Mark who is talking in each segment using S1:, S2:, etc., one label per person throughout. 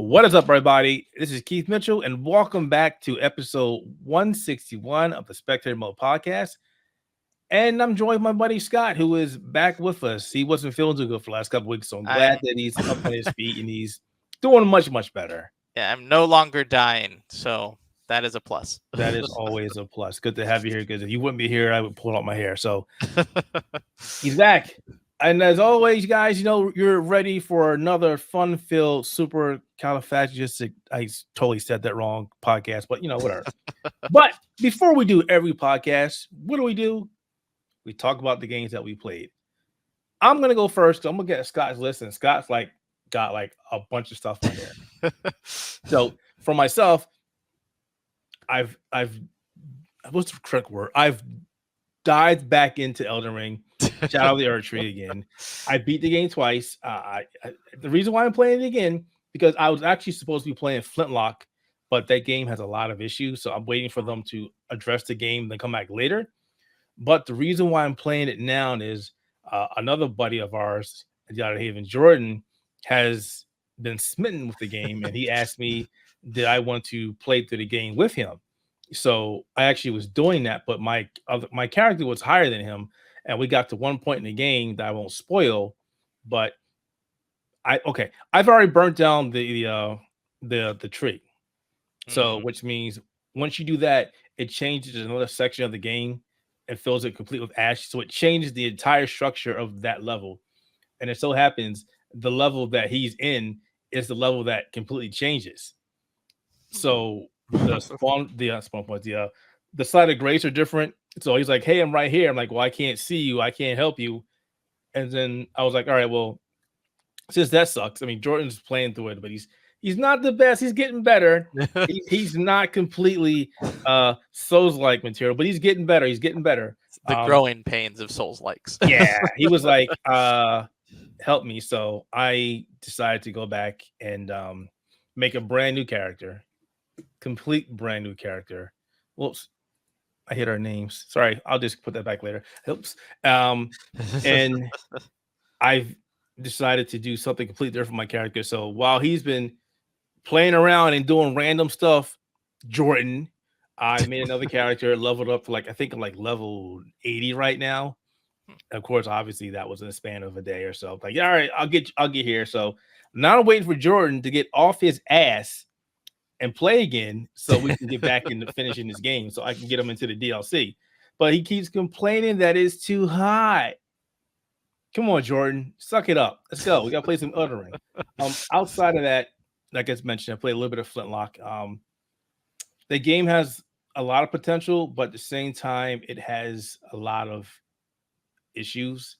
S1: What is up, everybody? This is Keith Mitchell, and welcome back to episode 161 of the Spectator Mode Podcast. And I'm joined by my buddy Scott, who is back with us. He wasn't feeling too good for the last couple weeks, so I'm glad that he's up on his feet and he's doing much, much better.
S2: Yeah, I'm no longer dying, so that is a plus.
S1: That is always a plus. Good to have you here, because if you wouldn't be here, I would pull out my hair. So he's back. And as always, guys, you know, you're ready for another fun-filled, super califragilistic, I totally said that wrong, podcast, but, you know, whatever. But before we do every podcast, what do? We talk about the games that we played. I'm going to go first, because I'm going to get Scott's list, and Scott's got a bunch of stuff on there. So for myself, I've what's the correct word? I've dived back into Elden Ring, Shadow of the Earth Tree again. I beat the game twice. The reason why I'm playing it again, because I was actually supposed to be playing Flintlock, but that game has a lot of issues, so I'm waiting for them to address the game and then come back later. But the reason why I'm playing it now is another buddy of ours, out of Haven, Jordan, has been smitten with the game, and he asked me, did I want to play through the game with him? So I actually was doing that, but my character was higher than him, and we got to one point in the game that I won't spoil. But I've already burnt down the tree, so which means once you do that, it changes another section of the game and fills it complete with ash. So it changes the entire structure of that level, and it so happens the level that he's in is the level that completely changes. So the spawn points, the side of grace are different. So he's like, hey, I'm right here. I'm like, well, I can't see you. I can't help you. And then I was like, all right, well, since that sucks. I mean, Jordan's playing through it, but he's not the best. He's getting better. He's not completely Souls-like material, but he's getting better. He's getting better.
S2: The growing pains of Souls-likes.
S1: Yeah, he was like, help me. So I decided to go back and make a brand new character. Complete brand new character. Whoops, I hit our names. Sorry, I'll just put that back later. Oops. And I've decided to do something completely different for my character. So while he's been playing around and doing random stuff, Jordan, I made another character, leveled up to I think I'm level 80 right now. Of course, obviously that was in the span of a day or so. Like, all right, I'll get here. So now I'm waiting for Jordan to get off his ass and play again, so we can get back into finishing this game, so I can get him into the DLC. But he keeps complaining that it's too high. Come on, Jordan, suck it up. Let's go. We gotta play some Elden Ring. Outside of that, like I mentioned, I played a little bit of Flintlock. The game has a lot of potential, but at the same time, it has a lot of issues.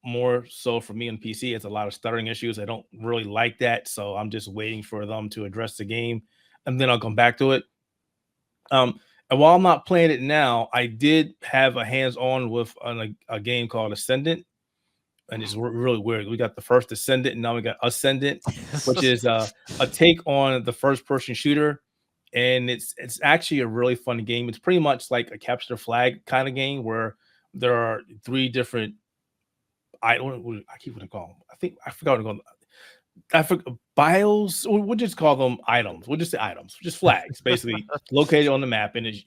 S1: More so for me on PC, it's a lot of stuttering issues. I don't really like that, so I'm just waiting for them to address the game, and then I'll come back to it. And while I'm not playing it now, I did have a hands-on with a game called Ascendant, and it's really weird. We got the first Ascendant, and now we got Ascendant, which is a take on the first-person shooter, and it's actually a really fun game. It's pretty much like a capture the flag kind of game where there are three different I keep what I call them. I forgot what I call them. I forgot bios. We'll just call them items. We'll just say items, just flags, basically located on the map. And it's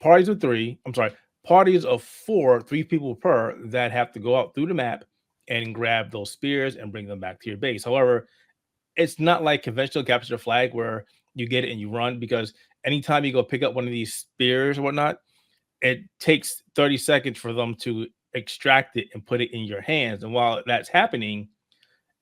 S1: parties of three. I'm sorry, parties of four, 3 people per that have to go out through the map and grab those spears and bring them back to your base. However, it's not like conventional capture the flag where you get it and you run, because anytime you go pick up one of these spears or whatnot, it takes 30 seconds for them to extract it and put it in your hands. And while that's happening,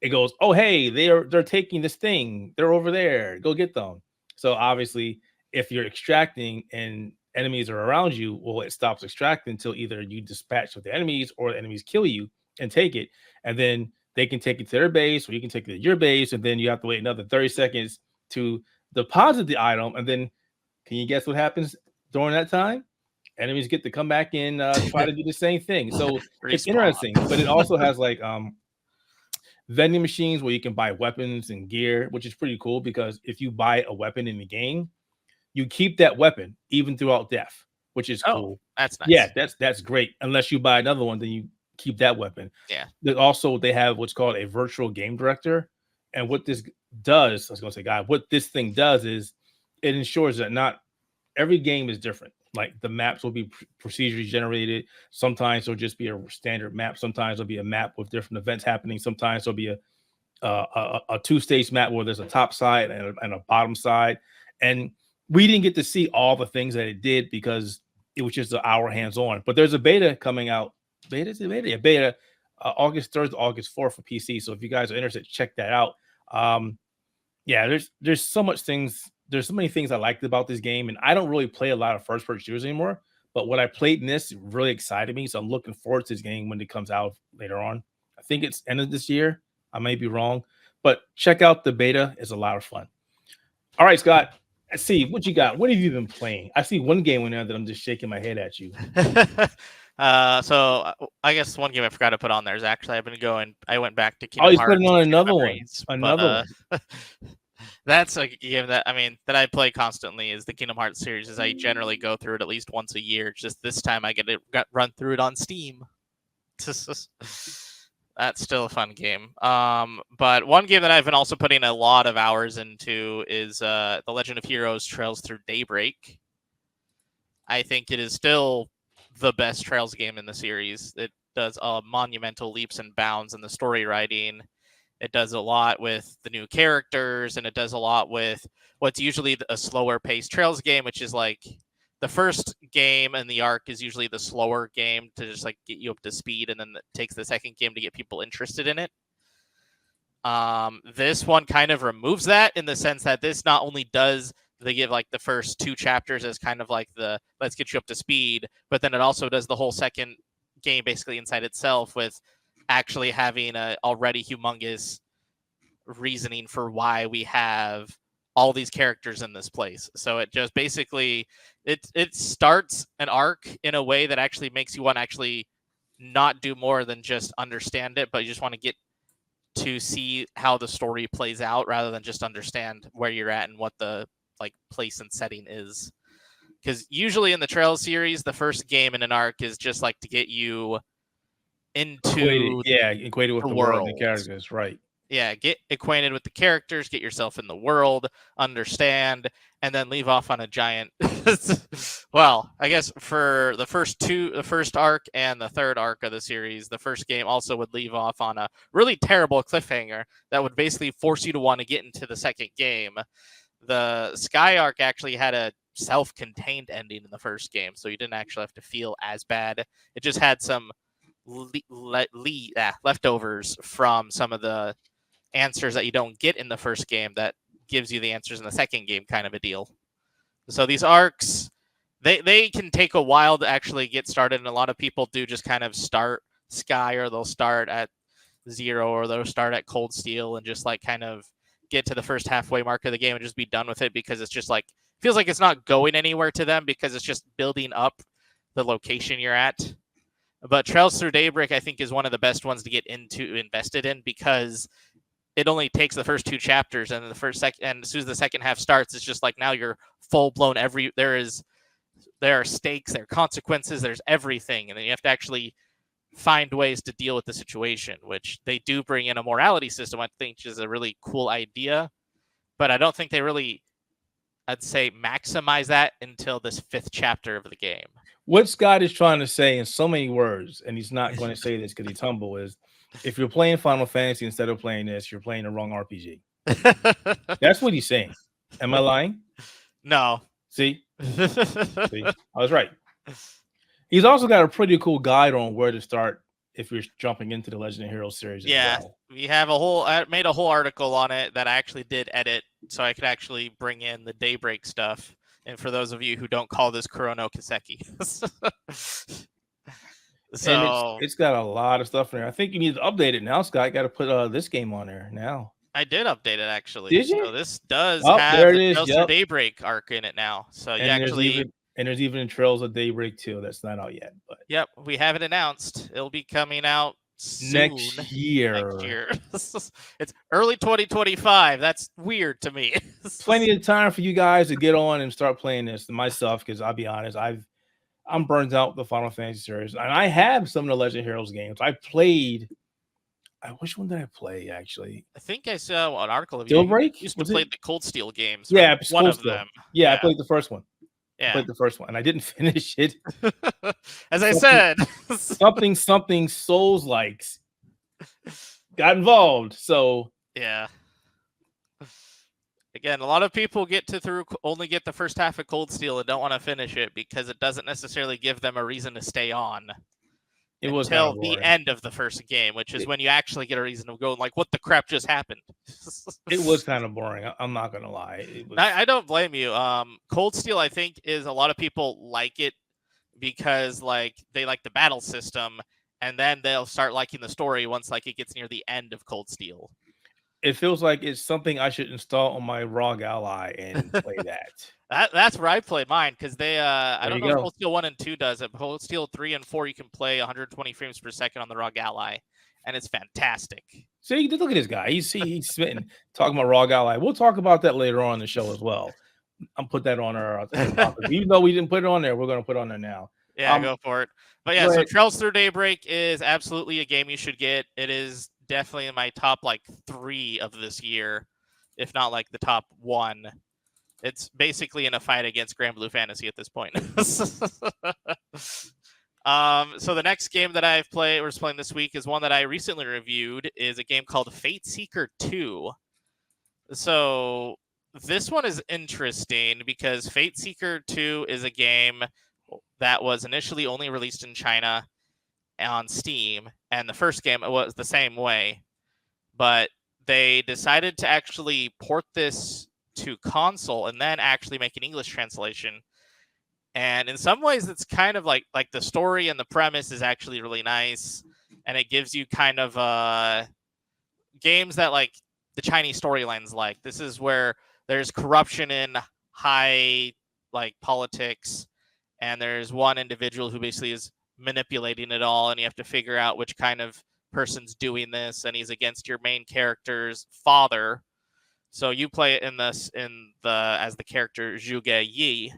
S1: it goes, oh, hey, they're taking this thing. They're over there. Go get them. So obviously, if you're extracting and enemies are around you, well, it stops extracting until either you dispatch with the enemies or the enemies kill you and take it. And then they can take it to their base, or you can take it to your base. And then you have to wait another 30 seconds to deposit the item. And then can you guess what happens during that time? Enemies get to come back and try to do the same thing. So it's interesting, but it also has vending machines where you can buy weapons and gear, which is pretty cool, because if you buy a weapon in the game, you keep that weapon even throughout death, which is cool.
S2: That's nice.
S1: Yeah, that's great. Unless you buy another one, then you keep that weapon.
S2: Yeah.
S1: Also, they have what's called a virtual game director. And what this does, I was going to say, God, what this thing does is it ensures that not every game is different. Like the maps will be procedurally generated. Sometimes it'll just be a standard map. Sometimes it'll be a map with different events happening. Sometimes there'll be a two-stage map where there's a top side and a bottom side. And we didn't get to see all the things that it did because it was just an hour hands-on. But there's a beta coming out. Beta August 3rd to August 4th for PC. So if you guys are interested, check that out. Yeah, there's so much things. There's so many things I liked about this game, and I don't really play a lot of first-person shooters anymore. But what I played in this really excited me, so I'm looking forward to this game when it comes out later on. I think it's end of this year. I may be wrong, but check out the beta. It's a lot of fun. All right, Scott. Let's see what you got. What have you been playing? I see one game in there that I'm just shaking my head at you.
S2: So I guess one game I forgot to put on there is actually I went back to Kingdom Hearts.
S1: Oh, he's putting on another one. Another one.
S2: That's a game that I play constantly is the Kingdom Hearts series. As I generally go through it at least once a year. Just this time I get run through it on Steam. That's still a fun game. But one game that I've been also putting a lot of hours into is The Legend of Heroes Trails Through Daybreak. I think it is still the best Trails game in the series. It does monumental leaps and bounds in the story writing. It does a lot with the new characters, and it does a lot with what's usually a slower paced Trails game, which is like the first game in the arc is usually the slower game to just like get you up to speed, and then it takes the second game to get people interested in it. This one kind of removes that in the sense that this not only does they give like the first two chapters as kind of like the let's get you up to speed, but then it also does the whole second game basically inside itself with actually having a already humongous reasoning for why we have all these characters in this place. So it just basically it starts an arc in a way that actually makes you want to actually not do more than just understand it, but you just want to get to see how the story plays out rather than just understand where you're at and what the like place and setting is. Because usually in the Trails series, the first game in an arc is just like to get you into
S1: equated with the world and the characters, right?
S2: Yeah, get acquainted with the characters, get yourself in the world, understand, and then leave off on a giant. Well, I guess for the first arc and the third arc of the series, the first game also would leave off on a really terrible cliffhanger that would basically force you to want to get into the second game. The Sky arc actually had a self-contained ending in the first game, so you didn't actually have to feel as bad. It just had some leftovers from some of the answers that you don't get in the first game that gives you the answers in the second game, kind of a deal. So these arcs, they can take a while to actually get started, and a lot of people do just kind of start Sky, or they'll start at 0, or they'll start at Cold Steel and just like kind of get to the first halfway mark of the game and just be done with it, because it's just like feels like it's not going anywhere to them because it's just building up the location you're at. But Trails Through Daybreak, I think, is one of the best ones to get invested in, because it only takes the first two chapters, and and as soon as the second half starts, it's just like now you're full blown. There are stakes, there are consequences, there's everything, and then you have to actually find ways to deal with the situation, which they do bring in a morality system, I think, is a really cool idea, but I don't think they really, I'd say, maximize that until this 5th chapter of the game.
S1: What Scott is trying to say in so many words, and he's not going to say this because he's humble, is if you're playing Final Fantasy instead of playing this, you're playing the wrong RPG. That's what he's saying. Am I lying?
S2: No.
S1: See? See? I was right. He's also got a pretty cool guide on where to start if you're jumping into the Legend of Heroes series.
S2: Yeah, we have I made a whole article on it that I actually did edit, so I could actually bring in the Daybreak stuff. And for those of you who don't call this Kurono Kiseki. So
S1: it's got a lot of stuff in there. I think you need to update it now, Scott. Got to put this game on there now.
S2: I did update it, actually.
S1: Did you?
S2: So this does have the Trails Through Daybreak arc in it now. So you actually...
S1: there's even Trails of Daybreak 2 that's not out yet. But
S2: yep, we have it announced. It'll be coming out soon.
S1: Next year.
S2: It's early 2025. That's weird to me.
S1: Plenty of time for you guys to get on and start playing this. Myself, because I'll be honest, I'm burned out with the Final Fantasy series, and I have some of the Legend of Heroes games. I played Which one did I play actually?
S2: I think I saw an article of you.
S1: Daybreak?
S2: You used to play the Cold Steel games.
S1: Yeah,
S2: or one of them.
S1: Yeah, I played the first one.
S2: Yeah.
S1: I played the first one, and I didn't finish it.
S2: As I said,
S1: something Souls likes got involved. So
S2: yeah. Again, a lot of people only get the first half of Cold Steel and don't want to finish it because it doesn't necessarily give them a reason to stay on.
S1: It was
S2: until the end of the first game, which is when you actually get a reason to go like, what the crap just happened?
S1: It was kind of boring. I'm not gonna lie.
S2: I don't blame you. Cold Steel, I think, is a lot of people like it because like they like the battle system, and then they'll start liking the story once like it gets near the end of Cold Steel.
S1: It feels like it's something I should install on my ROG Ally and play that.
S2: That's where I play mine because they I don't know if
S1: go.
S2: Cold Steel 1 and 2 does it, but Cold Steel 3 and 4 you can play 120 frames per second on the ROG Ally, and it's fantastic.
S1: See, look at this guy. He's smitten talking about ROG Ally. We'll talk about that later on in the show as well. I'm put that on our topic. Even though we didn't put it on there, we're gonna put it on there now.
S2: Yeah, go for it. But yeah, so Trails Through Daybreak is absolutely a game you should get. It is definitely in my top like 3 of this year, if not like the top 1. It's basically in a fight against Grand Blue Fantasy at this point. So the next game that we're playing this week is one that I recently reviewed, is a game called Fate Seeker 2. So this one is interesting because Fate Seeker 2 is a game that was initially only released in China on Steam, and the first game was the same way, but they decided to actually port this to console and then actually make an English translation. And in some ways it's kind of like the story and the premise is actually really nice, and it gives you kind of games that like the Chinese storylines. Like this is where there's corruption in high like politics, and there's one individual who basically is manipulating it all, and you have to figure out which kind of person's doing this, and he's against your main character's father. So you play it as the character Zhuge Yi,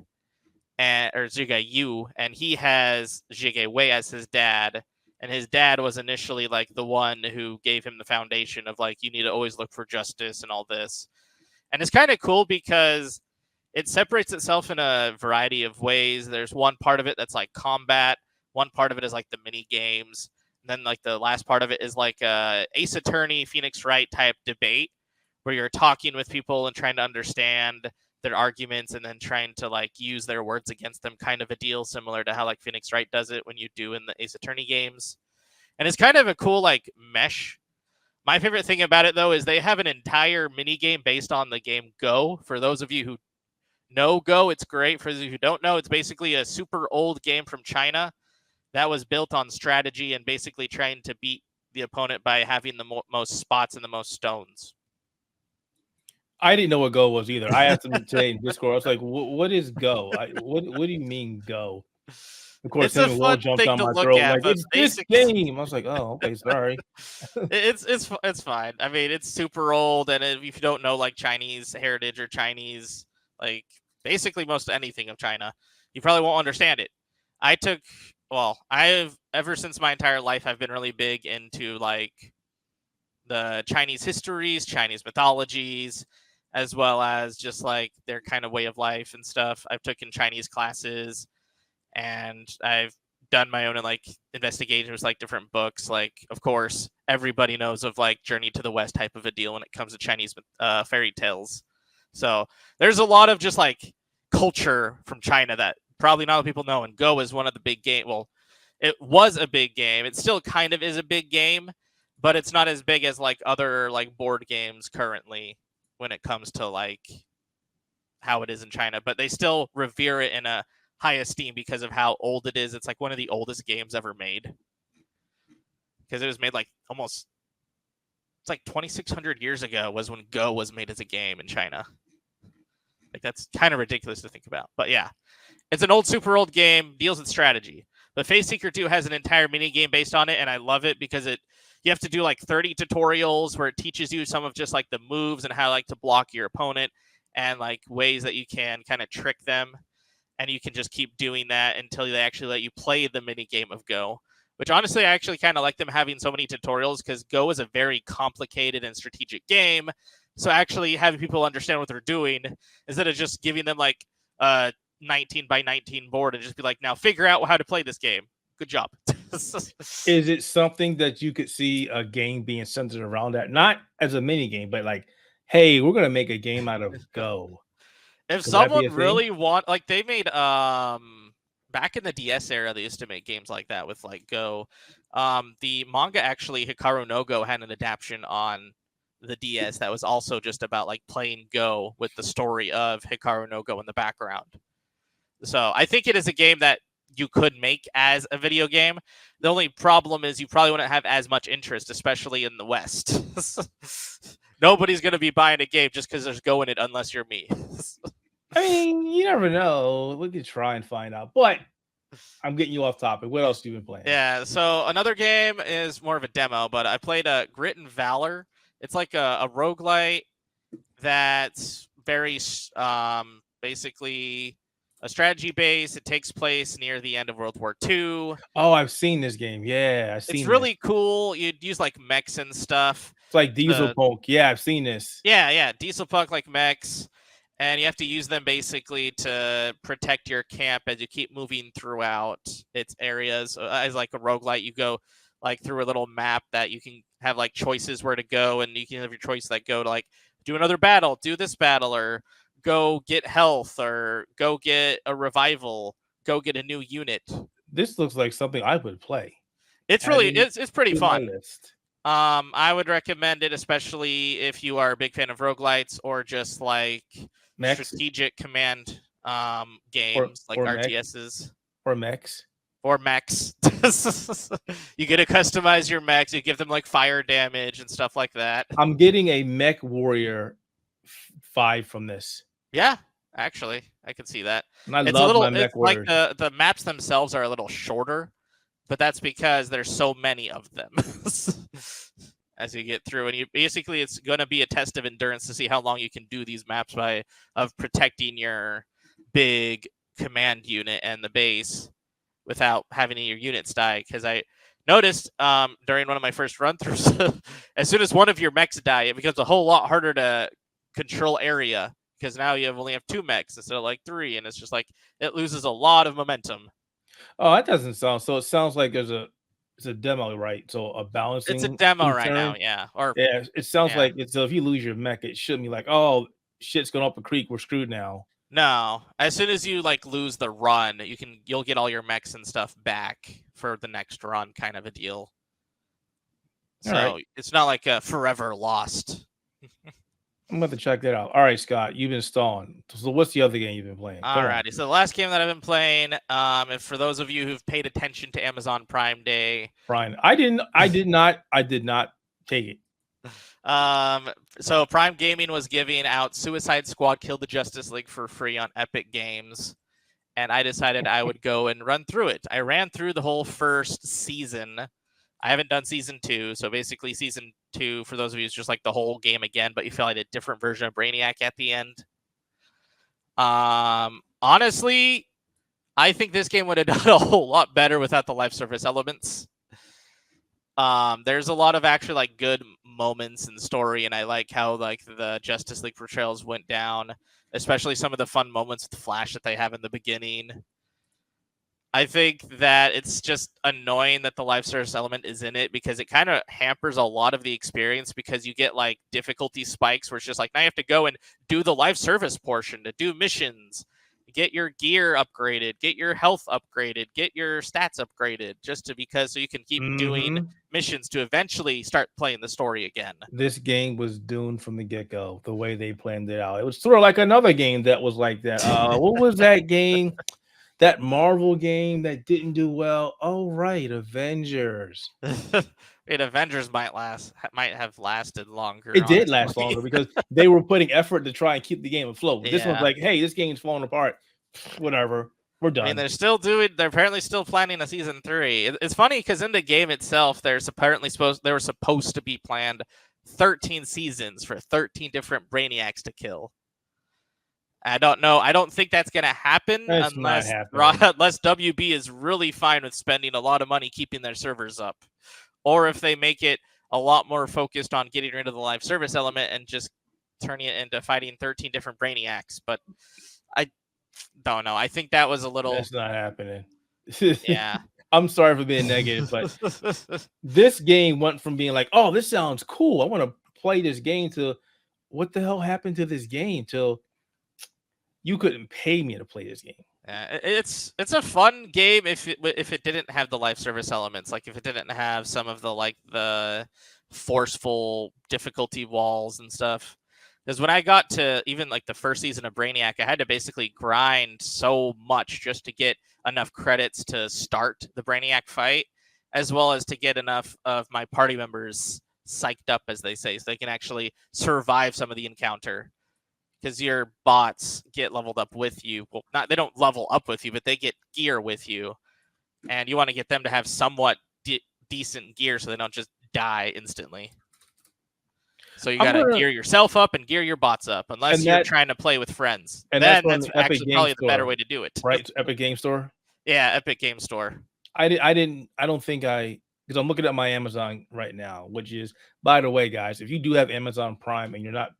S2: or Zhuge Yu, and he has Zhuge Wei as his dad, and his dad was initially like the one who gave him the foundation of like, you need to always look for justice and all this. And it's kind of cool because it separates itself in a variety of ways. There's one part of it that's like combat, one part of it is like the mini games, and then like the last part of it is like a Ace Attorney, Phoenix Wright type debate where you're talking with people and trying to understand their arguments and then trying to like use their words against them, kind of a deal similar to how like Phoenix Wright does it when you do in the Ace Attorney games. And it's kind of a cool like mesh. My favorite thing about it though is they have an entire mini game based on the game Go. For those of you who know Go, it's great. For those of you who don't know, it's basically a super old game from China that was built on strategy and basically trying to beat the opponent by having the most spots and the most stones.
S1: I didn't know what Go was either. I asked him today in Discord. I was like, "What is Go? What do you mean Go?" Of course, then Will jumped on my throat like, "It's this game." I was like, "Oh, okay, sorry."
S2: It's fine. I mean, it's super old, and if you don't know like Chinese heritage or Chinese like basically most anything of China, you probably won't understand it. I've ever since my entire life, I've been really big into like the Chinese histories, Chinese mythologies, as well as just like their kind of way of life and stuff. I've taken Chinese classes, and I've done my own like investigations, like different books. Like, of course, everybody knows of like Journey to the West type of a deal when it comes to Chinese fairy tales. So there's a lot of just like culture from China that probably not a lot of people know. And Go is one of the big game. Well, it was a big game. It still kind of is a big game, but it's not as big as like other like board games currently when it comes to like how it is in China. But they still revere it in a high esteem because of how old it is. It's like one of the oldest games ever made, because it was made like almost, it's like 2,600 years ago was when Go was made as a game in China. Like that's kind of ridiculous to think about. But yeah, it's an old, super old game, deals with strategy. But Fate Seeker 2 has an entire mini game based on it, and I love it because you have to do like 30 tutorials where it teaches you some of just like the moves and how like to block your opponent and like ways that you can kind of trick them. And you can just keep doing that until they actually let you play the mini game of Go. which honestly, I actually kind of like them having so many tutorials because Go is a very complicated and strategic game. So actually having people understand what they're doing instead of just giving them like a 19 by 19 board and just be like, now figure out how to play this game. Good job.
S1: Is it something that you could see a game being centered around that? Not as a mini game, but like, hey, we're gonna make a game out of Go.
S2: If
S1: Could that be
S2: someone
S1: a thing?
S2: really want, like they made back in the DS era, they used to make games like that with like Go. The manga actually, Hikaru no Go, had an adaptation on the DS that was also just about like playing Go with the story of Hikaru no Go in the background. So I think it is a game that you could make as a video game. The only problem is you probably wouldn't have as much interest, especially in the West. Nobody's going to be buying a game just because there's Go in it unless you're me.
S1: I mean, you never know. We could try and find out. But I'm getting you off topic. What else have you been playing?
S2: Yeah, so another game is more of a demo, but I played Grit and Valor. It's like a roguelite that's very basically a strategy base. It takes place near the end of World War II.
S1: Oh, I've seen this game. Yeah, I've seen
S2: It's really cool. You'd use like mechs and stuff.
S1: It's like Diesel Punk. Yeah, I've seen this.
S2: Yeah, Diesel Punk like mechs. And you have to use them basically to protect your camp as you keep moving throughout its areas. As like a roguelite, you go like through a little map that you can have like choices where to go, and you can have your choices that go to like do another battle, do this battle, or go get health, or go get a revival, go get a new unit.
S1: This looks like something I would play.
S2: It's really it's pretty fun. I would recommend it, especially if you are a big fan of roguelites or just like strategic command games like RTSs.
S1: Or mechs.
S2: Or mechs. You get to customize your mechs. You give them like fire damage and stuff like that.
S1: I'm getting a Mech Warrior 5 from this.
S2: Yeah, actually, I can see that.
S1: And I love my Mech Warriors.
S2: Like the maps themselves are a little shorter, but that's because there's so many of them as you get through. And basically it's going to be a test of endurance to see how long you can do these maps of protecting your big command unit and the base without having your units die. Because I noticed during one of my first run-throughs, as soon as one of your mechs die, it becomes a whole lot harder to control area, because now you only have 2 mechs instead of like 3, and it's just like it loses a lot of momentum.
S1: Oh, that doesn't sound so. It sounds like it's a demo, right? So a balancing.
S2: It's a demo right now, yeah. Or
S1: yeah, it sounds like it's. So if you lose your mech, it shouldn't be like, oh, shit's going up a creek. We're screwed now.
S2: No, as soon as you like lose the run, you'll get all your mechs and stuff back for the next run, kind of a deal. So it's not like a forever lost.
S1: I'm about to check that out. All right, Scott, you've been stalling. So what's the other game you've been playing?
S2: Alrighty, so the last game that I've been playing, and for those of you who've paid attention to Amazon Prime Day,
S1: I did not take it.
S2: So Prime Gaming was giving out Suicide Squad Kill the Justice League for free on Epic Games, and I decided I would go and run through it. I ran through the whole first season. I haven't done season 2, so basically season 2, for those of you, is just like the whole game again, but you feel like a different version of Brainiac at the end. Honestly, I think this game would have done a whole lot better without the live service elements. There's a lot of actually like good moments in story, and I like how like the Justice League portrayals went down, especially some of the fun moments with Flash that they have in the beginning. I think that it's just annoying that the live service element is in it, because it kind of hampers a lot of the experience, because you get like difficulty spikes where it's just like, now you have to go and do the live service portion to do missions, get your gear upgraded, get your health upgraded, get your stats upgraded, so you can keep doing missions to eventually start playing the story again.
S1: This game was doomed from the get-go, the way they planned it out. It was sort of like another game that was like that. What was that game? That Marvel game that didn't do well. Oh, right, Avengers.
S2: Avengers might have lasted longer.
S1: It did last longer because they were putting effort to try and keep the game afloat. Yeah. This one's like, hey, this game's falling apart. Whatever, we're done.
S2: I mean, they're apparently still planning a season 3. It's funny because in the game itself, they were supposed to be planned 13 seasons for 13 different Brainiacs to kill. I don't know. I don't think that's going to happen
S1: That's not
S2: unless
S1: happening.
S2: unless WB is really fine with spending a lot of money keeping their servers up, or if they make it a lot more focused on getting rid of the live service element and just turning it into fighting 13 different Brainiacs. But I don't know. I think that was a little.
S1: That's not happening.
S2: Yeah.
S1: I'm sorry for being negative, but this game went from being like, oh, this sounds cool, I want to play this game, to what the hell happened to this game, till you couldn't pay me to play this game.
S2: It's a fun game if it didn't have the live service elements, like if it didn't have some of the forceful difficulty walls and stuff. Because when I got to even like the first season of Brainiac, I had to basically grind so much just to get enough credits to start the Brainiac fight, as well as to get enough of my party members psyched up, as they say, so they can actually survive some of the encounter. Because your bots get leveled up with you. Well, they don't level up with you, but they get gear with you. And you want to get them to have somewhat decent gear so they don't just die instantly. So you got to gear yourself up and gear your bots up, unless you're trying to play with friends. And then that's actually probably the better way to do it.
S1: Right? Epic Game Store?
S2: Yeah, Epic Game Store.
S1: I don't think because I'm looking at my Amazon right now, which is, by the way, guys, if you do have Amazon Prime and you're not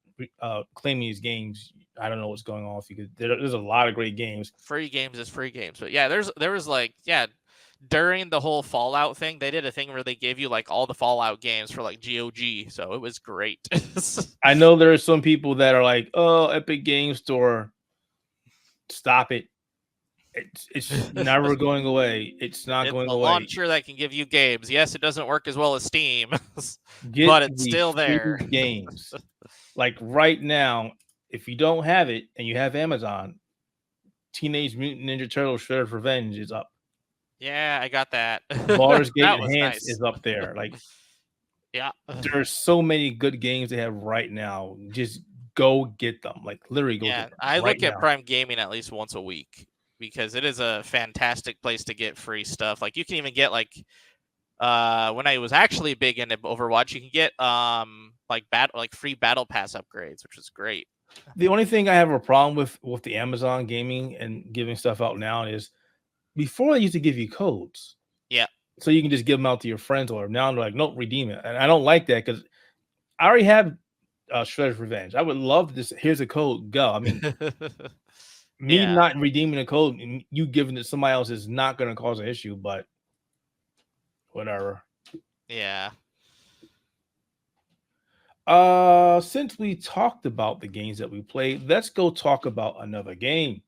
S1: claiming these games, I don't know what's going on with you, because there's a lot of great games.
S2: Free games is free games. But yeah, there was like, during the whole Fallout thing, they did a thing where they gave you like all the Fallout games for like GOG, so it was great.
S1: I know there are some people that are like, oh, Epic Game Store, stop it. It's never going away. It's not going away.
S2: It's a launcher that can give you games. Yes, it doesn't work as well as Steam, but it's still there.
S1: Games. Like right now, if you don't have it and you have Amazon, Teenage Mutant Ninja Turtles Shredder's Revenge is up.
S2: Yeah, I got that.
S1: Baldur's Gate Enhanced is up there. Like,
S2: yeah,
S1: there's so many good games they have right now. Just go get them. Like, literally go get them.
S2: I look at Prime Gaming at least once a week, because it is a fantastic place to get free stuff. Like, you can even get like when I was actually big into Overwatch, you can get free battle pass upgrades, which is great.
S1: The only thing I have a problem with the Amazon gaming and giving stuff out now is, before they used to give you codes.
S2: Yeah.
S1: So you can just give them out to your friends, or now they're like, nope, redeem it. And I don't like that, because I already have Shredder's Revenge. I would love this. Here's a code, go. I mean, me not redeeming a code and you giving it to somebody else is not going to cause an issue, but whatever.
S2: Yeah.
S1: Since we talked about the games that we played, let's go talk about another game.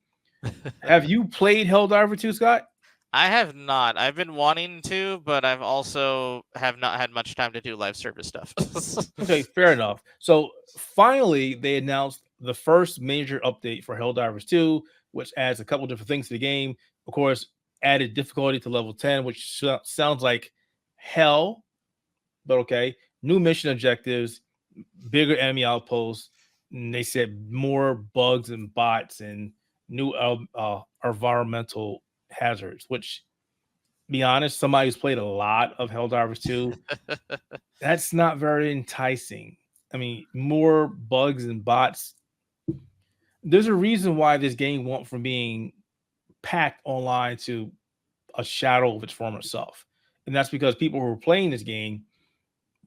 S1: Have you played Helldiver 2, Scott?
S2: I have not. I've been wanting to, but I've also have not had much time to do live service stuff.
S1: Okay, fair enough. So finally, they announced the first major update for Helldivers 2, which adds a couple different things to the game. Of course, added difficulty to level 10, which sounds like hell, but okay. New mission objectives, bigger enemy outposts, and they said more bugs and bots and new environmental hazards, which, be honest, somebody who's played a lot of Helldivers 2, that's not very enticing. I mean, more bugs and bots. There's a reason why this game went from being packed online to a shadow of its former self. And that's because people who are playing this game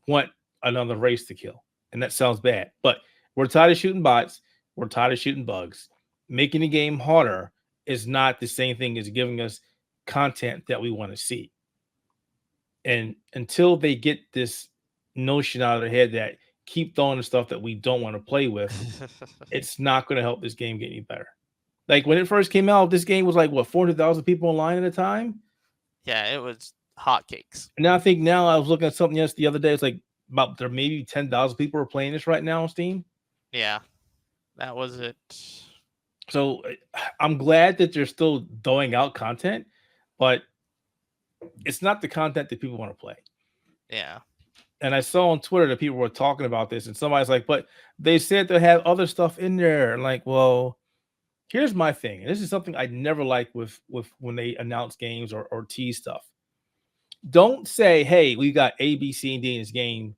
S1: want another race to kill. And that sounds bad, but we're tired of shooting bots. We're tired of shooting bugs. Making the game harder is not the same thing as giving us content that we want to see. And until they get this notion out of their head that keep throwing the stuff that we don't want to play with, it's not going to help this game get any better. Like, when it first came out, this game was like, what, 400,000 people online at a time?
S2: Yeah, it was hotcakes.
S1: And I think now, I was looking at something else the other day. It's like about there maybe 10,000 people are playing this right now on Steam.
S2: Yeah, that was it.
S1: So I'm glad that they're still throwing out content, but it's not the content that people want to play.
S2: Yeah.
S1: And I saw on Twitter that people were talking about this, and somebody's like, but they said they have other stuff in there. And like, well, here's my thing. And this is something I never like with when they announce games or tease stuff. Don't say, hey, we got A, B, C, and D in this game,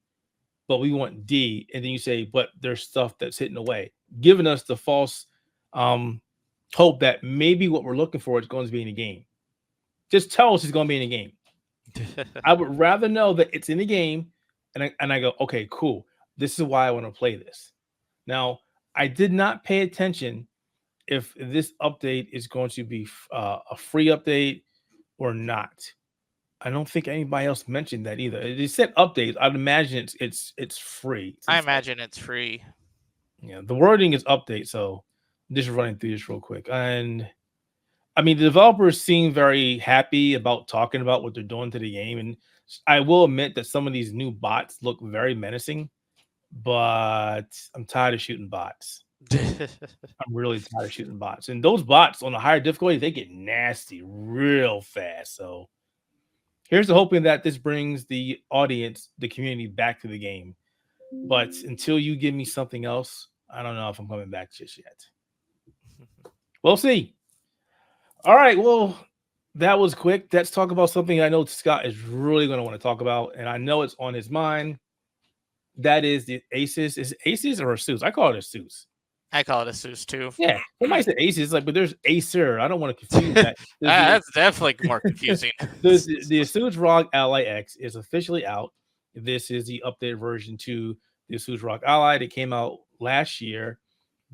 S1: but we want D. And then you say, but there's stuff that's hidden away, giving us the false hope that maybe what we're looking for is going to be in the game. Just tell us it's going to be in the game. I would rather know that it's in the game, and I go, okay, cool. This is why I want to play this. Now, I did not pay attention if this update is going to be a free update or not. I don't think anybody else mentioned that either. They said updates. I'd imagine it's free.
S2: I imagine it's free.
S1: Yeah, the wording is update. So I'm just running through this real quick. And I mean, the developers seem very happy about talking about what they're doing to the game. And I will admit that some of these new bots look very menacing, but I'm tired of shooting bots. I'm really tired of shooting bots. And those bots on a higher difficulty, they get nasty real fast. So here's the hoping that this brings the audience, the community back to the game. But until you give me something else, I don't know if I'm coming back just yet. We'll see. All right. Well, that was quick. Let's talk about something I know Scott is really going to want to talk about. And I know it's on his mind. That is the Asus. Is it Asus or Asus? I call it Asus.
S2: I call it Asus too.
S1: Yeah. Somebody said Asus, like, but there's Acer. I don't want to confuse that.
S2: That's definitely more confusing.
S1: The Asus ROG Ally X is officially out. This is the updated version to the Asus ROG Ally that came out last year.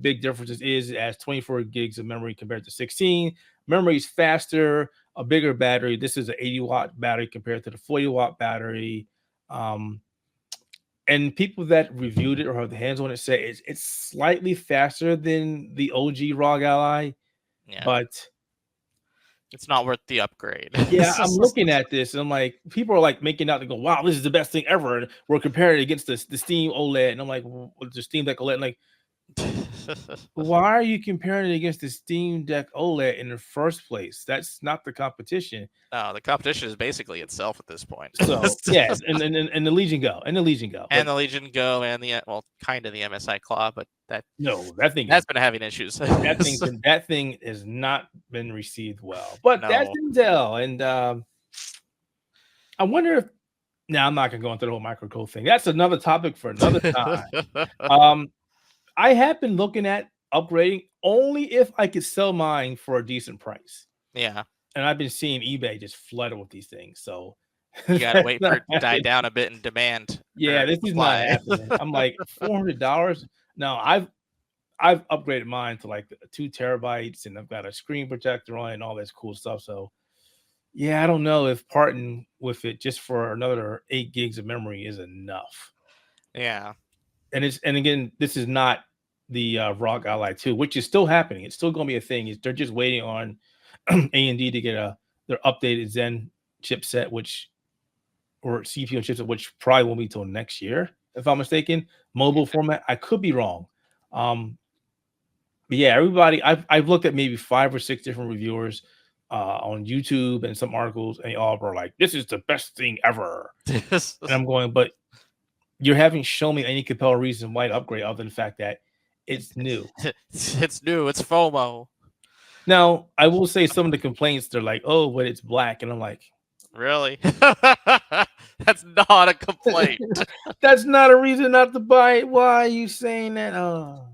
S1: Big differences is it has 24 gigs of memory compared to 16. Memory is faster, a bigger battery. This is an 80-watt battery compared to the 40-watt battery. And people that reviewed it or have the hands on it say it's slightly faster than the OG ROG Ally, but
S2: it's not worth the upgrade.
S1: Yeah, I'm looking at this and I'm like, people are like making out to go, wow, this is the best thing ever. And we're comparing it against the Steam OLED. And I'm like, well, the Steam Deck OLED. And like, why are you comparing it against the Steam Deck OLED in the first place? That's not the competition.
S2: No, the competition is basically itself at this point.
S1: So yes, and the Legion Go, and the Legion Go,
S2: and the Legion Go, and the kind of the MSI Claw, but that
S1: thing
S2: has been having issues.
S1: that thing has not been received well. But that's Intel, and I wonder if. Now I'm not gonna go into the whole microcode thing. That's another topic for another time. I have been looking at upgrading only if I could sell mine for a decent price.
S2: Yeah.
S1: And I've been seeing eBay just flooded with these things. So
S2: you gotta wait for it to die down a bit in demand.
S1: Yeah, this is not happening. I'm like $400. Now I've upgraded mine to like 2 terabytes and I've got a screen protector on it and all this cool stuff. So yeah, I don't know if parting with it just for another 8 gigs of memory is enough.
S2: Yeah.
S1: And again, this is not the ROG Ally 2, which is still happening. It's still going to be a thing. They're just waiting on AMD to get their updated Zen chipset, or CPU chipset, which probably won't be till next year, if I'm mistaken. Mobile format, I could be wrong. But yeah, everybody, I've looked at maybe 5 or 6 different reviewers on YouTube and some articles, and all were like, "This is the best thing ever." And I'm going, but you haven't shown me any compelling reason why to upgrade other than the fact that it's new.
S2: It's new. It's FOMO.
S1: Now, I will say some of the complaints, they're like, oh, but it's black. And I'm like,
S2: really? That's not a complaint.
S1: That's not a reason not to buy it. Why are you saying that? Oh.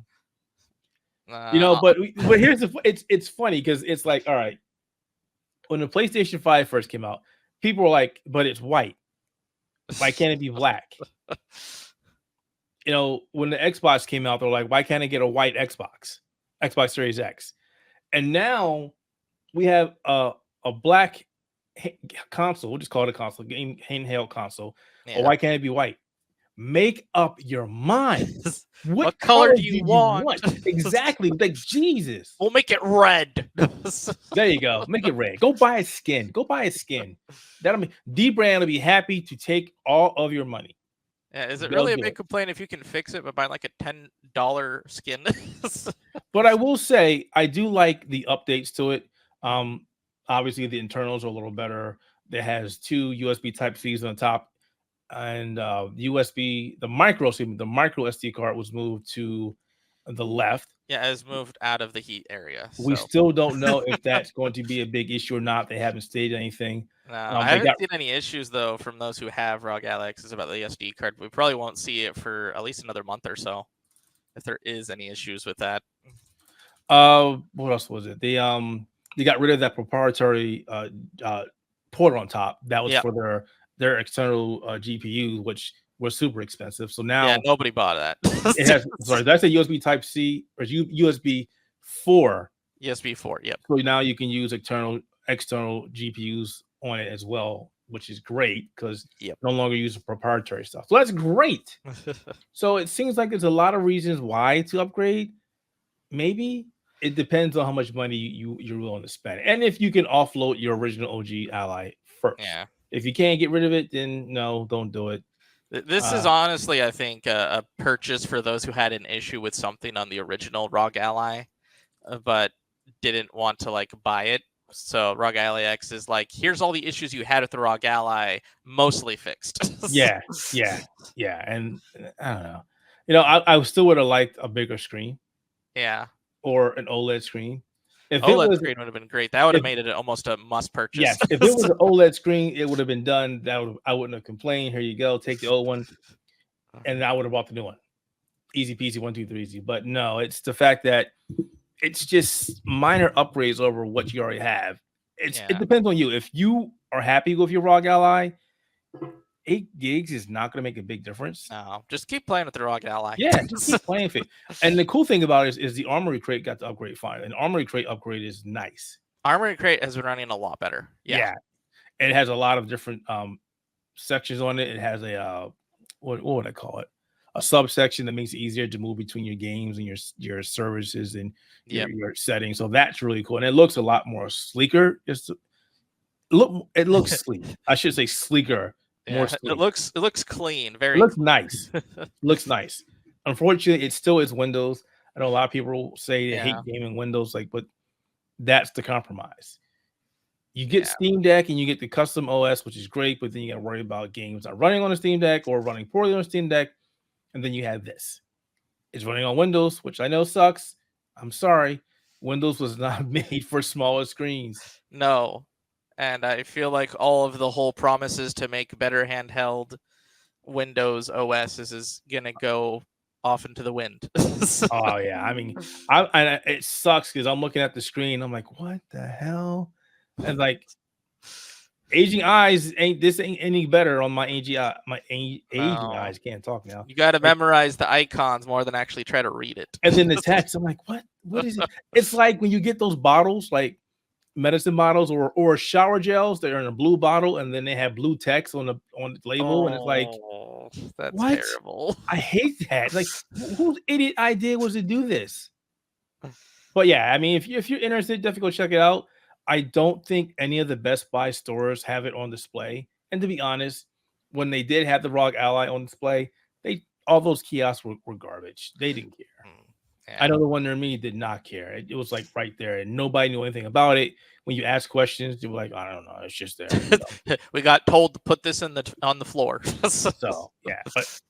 S1: But here's it's funny because it's like, all right, when the PlayStation 5 first came out, people were like, but it's white. Why can't it be black? When the Xbox came out, they're like, why can't I get a white Xbox Series X? And now we have a black console. We'll just call it a console, game handheld console. Yeah. Or why can't it be white? Make up your mind.
S2: What color do you want?
S1: Exactly. Like, Jesus.
S2: We'll make it red.
S1: There you go. Make it red. Go buy a skin. That'll be D-Brand will be happy to take all of your money.
S2: Yeah, is it really a big complaint if you can fix it by buying like a $10 skin?
S1: But I will say I do like the updates to it. Obviously the internals are a little better. It has 2 USB Type-Cs on the top, and the micro SD card was moved to the left.
S2: Yeah, it's moved out of the heat area. So.
S1: We still don't know if that's going to be a big issue or not. They haven't stated anything.
S2: No, I haven't seen any issues though from those who have ROG Alex about the SD card. We probably won't see it for at least another month or so, if there is any issues with that.
S1: What else was it? They got rid of that proprietary port on top. That was
S2: Yeah,
S1: for their external GPU, which was super expensive. So
S2: yeah,
S1: now
S2: nobody bought that.
S1: it has. Sorry, that's a USB Type C or USB 4.
S2: USB 4. Yep.
S1: So now you can use external GPUs on it as well, which is great because
S2: Yep.
S1: no longer use proprietary stuff. So that's great. So it seems like there's a lot of reasons why to upgrade. Maybe it depends on how much money you're willing to spend, and if you can offload your original OG ally first.
S2: Yeah.
S1: If you can't get rid of it, then no, don't do it.
S2: This is honestly, I think, a purchase for those who had an issue with something on the original ROG Ally, but didn't want to like buy it. So ROG Ally X is like, here's all the issues you had with the ROG Ally, mostly fixed.
S1: Yeah, and I don't know. I still would have liked a bigger screen.
S2: Yeah.
S1: Or an OLED screen. If
S2: OLED
S1: it was,
S2: screen would have been great. That would have made it almost a must purchase.
S1: Yes, if it was an OLED screen, it would have been done. I wouldn't have complained. Here you go, take the old one, and I would have bought the new one. Easy peasy, 1, 2, 3, easy. But no, it's the fact that it's just minor upgrades over what you already have. It depends on you. If you are happy with your ROG Ally, 8 gigs is not going to make a big difference.
S2: No, just keep playing with the ROG Ally.
S1: Yeah, just keep playing with it. And the cool thing about it is the Armory Crate got the upgrade fine. And Armory Crate upgrade is nice.
S2: Armory Crate has been running a lot better. Yeah.
S1: And it has a lot of different sections on it. It has a what would I call it? A subsection that makes it easier to move between your games and your services and your settings. So that's really cool. And it looks a lot more sleeker. It looks sleek. I should say sleeker.
S2: Yeah, it looks clean. Very.
S1: It looks nice. Looks nice. Unfortunately, it still is Windows. I know a lot of people say they hate gaming Windows, but that's the compromise. You get Steam Deck and you get the custom OS, which is great, but then you got to worry about games not running on a Steam Deck or running poorly on a Steam Deck. And then you have this. It's running on Windows, which I know sucks. I'm sorry. Windows was not made for smaller screens.
S2: No. And I feel like all of the whole promises to make better handheld Windows OS is going to go off into the wind.
S1: Oh, yeah. I mean, it sucks because I'm looking at the screen. I'm like, what the hell? And like, aging eyes ain't any better on my aging eyes. Can't talk now.
S2: You got to memorize the icons more than actually try to read it.
S1: And then the text, I'm like, what is it? It's like when you get those bottles, like medicine bottles or shower gels, they're in a blue bottle and then they have blue text on the label, and it's like,
S2: that's terrible.
S1: I hate that. Like, whose idiot idea was to do this? But yeah, I mean, if you're interested, definitely go check it out. I don't think any of the Best Buy stores have it on display. And to be honest, when they did have the ROG Ally on display, all those kiosks were garbage. They didn't care. Yeah. I know the one near me did not care. It was like right there, and nobody knew anything about it. When you ask questions, they were like, "I don't know, it's just there."
S2: We got told to put this on the floor.
S1: So yeah, but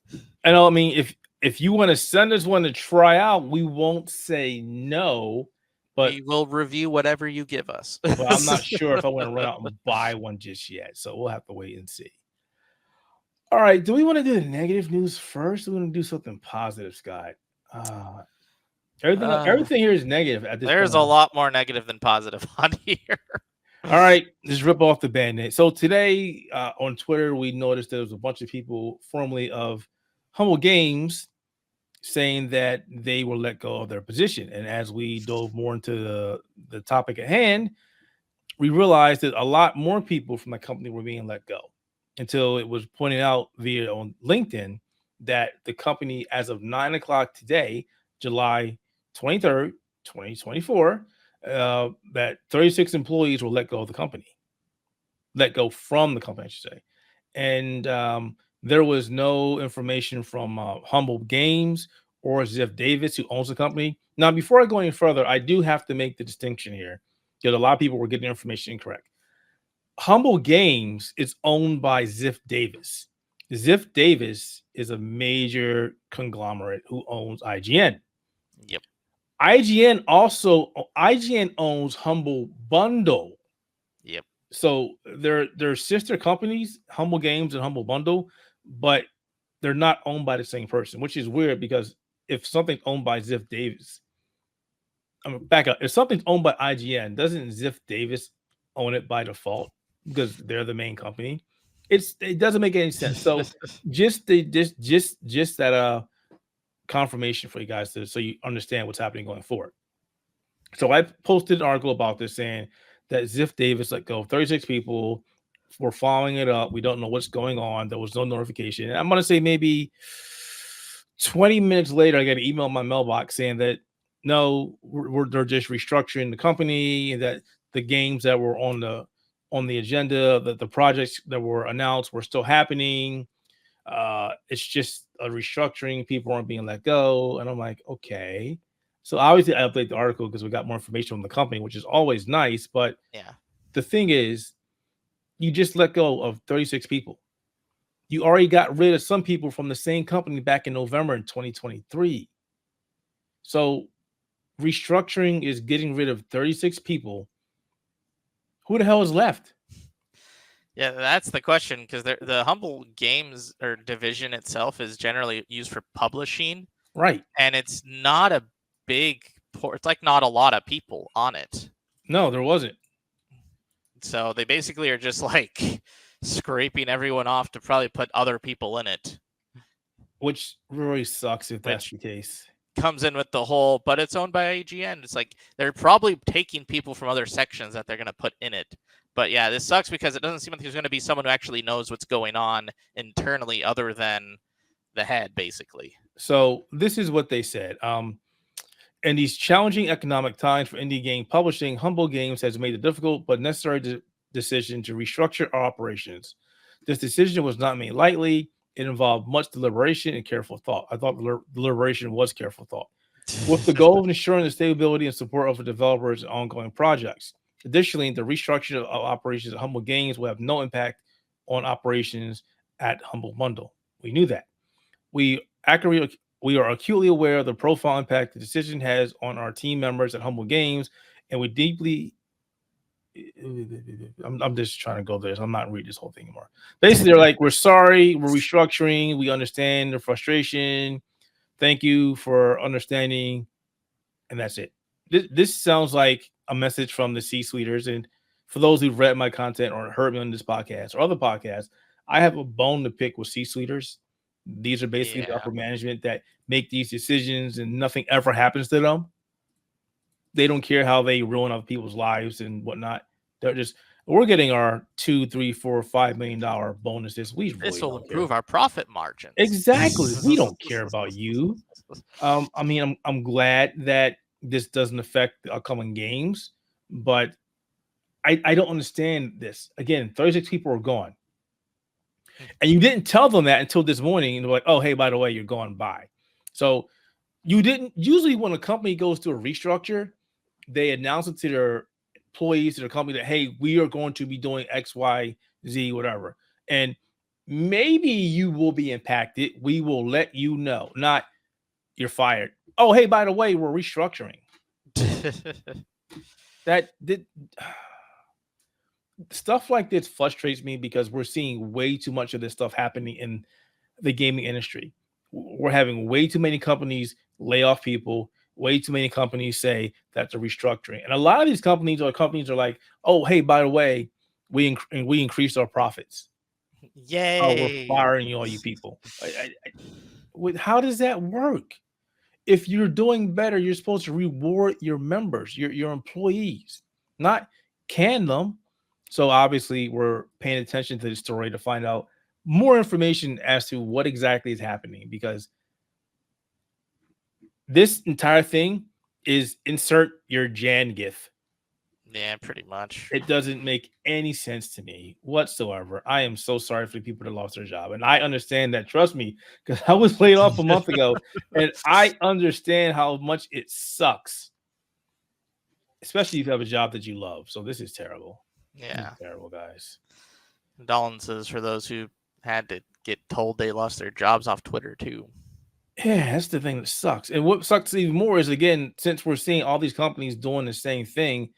S1: I know. I mean, if you want to send us one to try out, we won't say no. But
S2: we will review whatever you give us.
S1: But I'm not sure if I want to run out and buy one just yet. So we'll have to wait and see. All right. Do we want to do the negative news first? Or we want to do something positive, Scott? Everything here is negative at this
S2: There's
S1: point.
S2: a lot more negative than positive on here.
S1: All right. Just rip off the Band-Aid. So today on Twitter, we noticed there was a bunch of people formerly of Humble Games saying that they will let go of their position. And as we dove more into the topic at hand, we realized that a lot more people from the company were being let go until it was pointed out via on LinkedIn that the company, as of 9:00 today, July 23rd, 2024, that 36 employees were let go of the company. Let go from the company, I should say. And there was no information from Humble Games or Ziff Davis, who owns the company. Now, before I go any further, I do have to make the distinction here because a lot of people were getting information incorrect. Humble Games is owned by Ziff Davis. Ziff Davis is a conglomerate who owns IGN.
S2: Yep.
S1: IGN owns Humble Bundle.
S2: Yep.
S1: So they're sister companies, Humble Games and Humble Bundle, but they're not owned by the same person, which is weird because if something's owned by Ziff Davis, back up. If something's owned by IGN, doesn't Ziff Davis own it by default because they're the main company? It doesn't make any sense. So just that confirmation for you guys so you understand what's happening going forward. So I posted an article about this saying that Ziff Davis let go 36 people. We're following it up. We don't know what's going on. There was no notification. And I'm going to say maybe 20 minutes later, I got an email in my mailbox saying that no, they're just restructuring the company, and that the games that were on the agenda, that the projects that were announced were still happening. It's just a restructuring. People aren't being let go. And I'm like, okay. So obviously I update the article because we got more information from the company, which is always nice. But
S2: yeah,
S1: the thing is, you just let go of 36 people. You already got rid of some people from the same company back in November in 2023. So restructuring is getting rid of 36 people. Who the hell is left?
S2: Yeah, that's the question, because the Humble Games or division itself is generally used for publishing,
S1: right?
S2: And it's not a big it's like not a lot of people on it.
S1: No, there wasn't.
S2: So they basically are just like scraping everyone off to probably put other people in it,
S1: which really sucks if that's the case.
S2: Comes in with the whole, but it's owned by IGN. It's like they're probably taking people from other sections that they're going to put in it. But yeah, this sucks because it doesn't seem like there's going to be someone who actually knows what's going on internally other than the head, basically.
S1: So this is what they said. In these challenging economic times for indie game publishing, Humble Games has made the difficult but necessary decision to restructure our operations. This decision was not made lightly. It involved much deliberation and careful thought. I thought deliberation was careful thought, with the goal of ensuring the stability and support of the developers and ongoing projects. Additionally, the restructuring of operations at Humble Games will have no impact on operations at Humble Bundle. We knew that. We are acutely aware of the profound impact the decision has on our team members at Humble Games, and we deeply. I'm just trying to go there. So I'm not reading this whole thing anymore. Basically, they're like, we're sorry, we're restructuring. We understand the frustration. Thank you for understanding. And that's it. This sounds like a message from the C-suiters. And for those who've read my content or heard me on this podcast or other podcasts, I have a bone to pick with C-suiters. These are basically the upper management that make these decisions and nothing ever happens to them. They don't care how they ruin other people's lives and whatnot. They're just, we're getting our $2, $3, $4, $5 million bonuses. We really
S2: this will improve our profit margins.
S1: Exactly. We don't care about you. I mean, I'm glad that this doesn't affect the upcoming games, but I don't understand this. Again, 36 people are gone. And you didn't tell them that until this morning. And they're like, oh, hey, by the way, you're going by. So you didn't. Usually when a company goes through a restructure, they announce it to their employees, to their company, that, hey, we are going to be doing X, Y, Z, whatever. And maybe you will be impacted. We will let you know. Not you're fired. Oh, hey, by the way, we're restructuring. Stuff like this frustrates me because we're seeing way too much of this stuff happening in the gaming industry. We're having way too many companies lay off people. Way too many companies say that's a restructuring. And a lot of these companies are like, oh, hey, by the way, we increased our profits.
S2: Yay.
S1: Oh, we're firing all you people. How does that work? If you're doing better, you're supposed to reward your members, your employees, not can them. So obviously we're paying attention to the story to find out more information as to what exactly is happening, because this entire thing is insert your Jan gif.
S2: Yeah, pretty much.
S1: It doesn't make any sense to me whatsoever. I am so sorry for the people that lost their job. And I understand that, trust me, because I was laid off a month ago and I understand how much it sucks, especially if you have a job that you love. So this is terrible.
S2: Yeah.
S1: Terrible, guys.
S2: Dolan says for those who had to get told they lost their jobs off Twitter too.
S1: Yeah, that's the thing that sucks. And what sucks even more is, again, since we're seeing all these companies doing the same thing,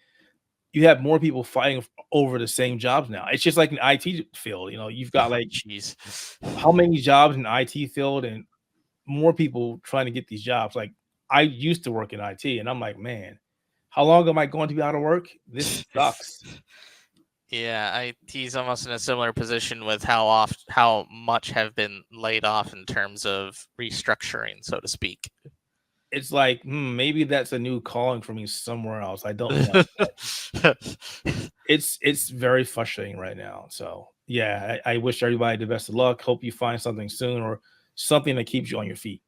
S1: you have more people fighting over the same jobs now. It's just like an IT field. You know, you've got like, how many jobs in IT field and more people trying to get these jobs. Like, I used to work in IT and I'm like, man, How long am I going to be out of work? This sucks.
S2: Yeah, he's almost in a similar position with how much have been laid off in terms of restructuring, so to speak.
S1: It's like, maybe that's a new calling for me somewhere else. I don't know. It's very frustrating right now. So yeah, I wish everybody the best of luck. Hope you find something soon or something that keeps you on your feet.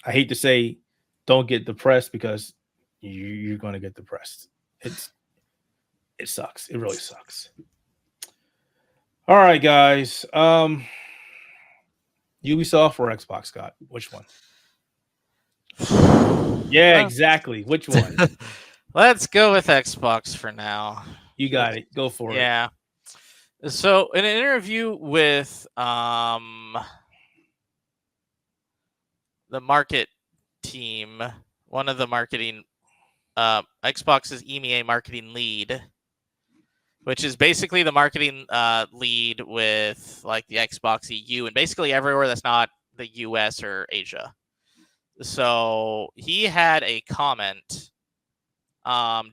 S1: I hate to say, don't get depressed because you're going to get depressed. It sucks. It really sucks. All right, guys. Ubisoft or Xbox, Scott? Which one? Yeah, exactly. Which one?
S2: Let's go with Xbox for now.
S1: You got it. Go for it.
S2: Yeah. So in an interview with the market team, one of the marketing Xbox's EMEA marketing lead, which is basically the marketing lead with like the Xbox EU and basically everywhere that's not the US or Asia. So he had a comment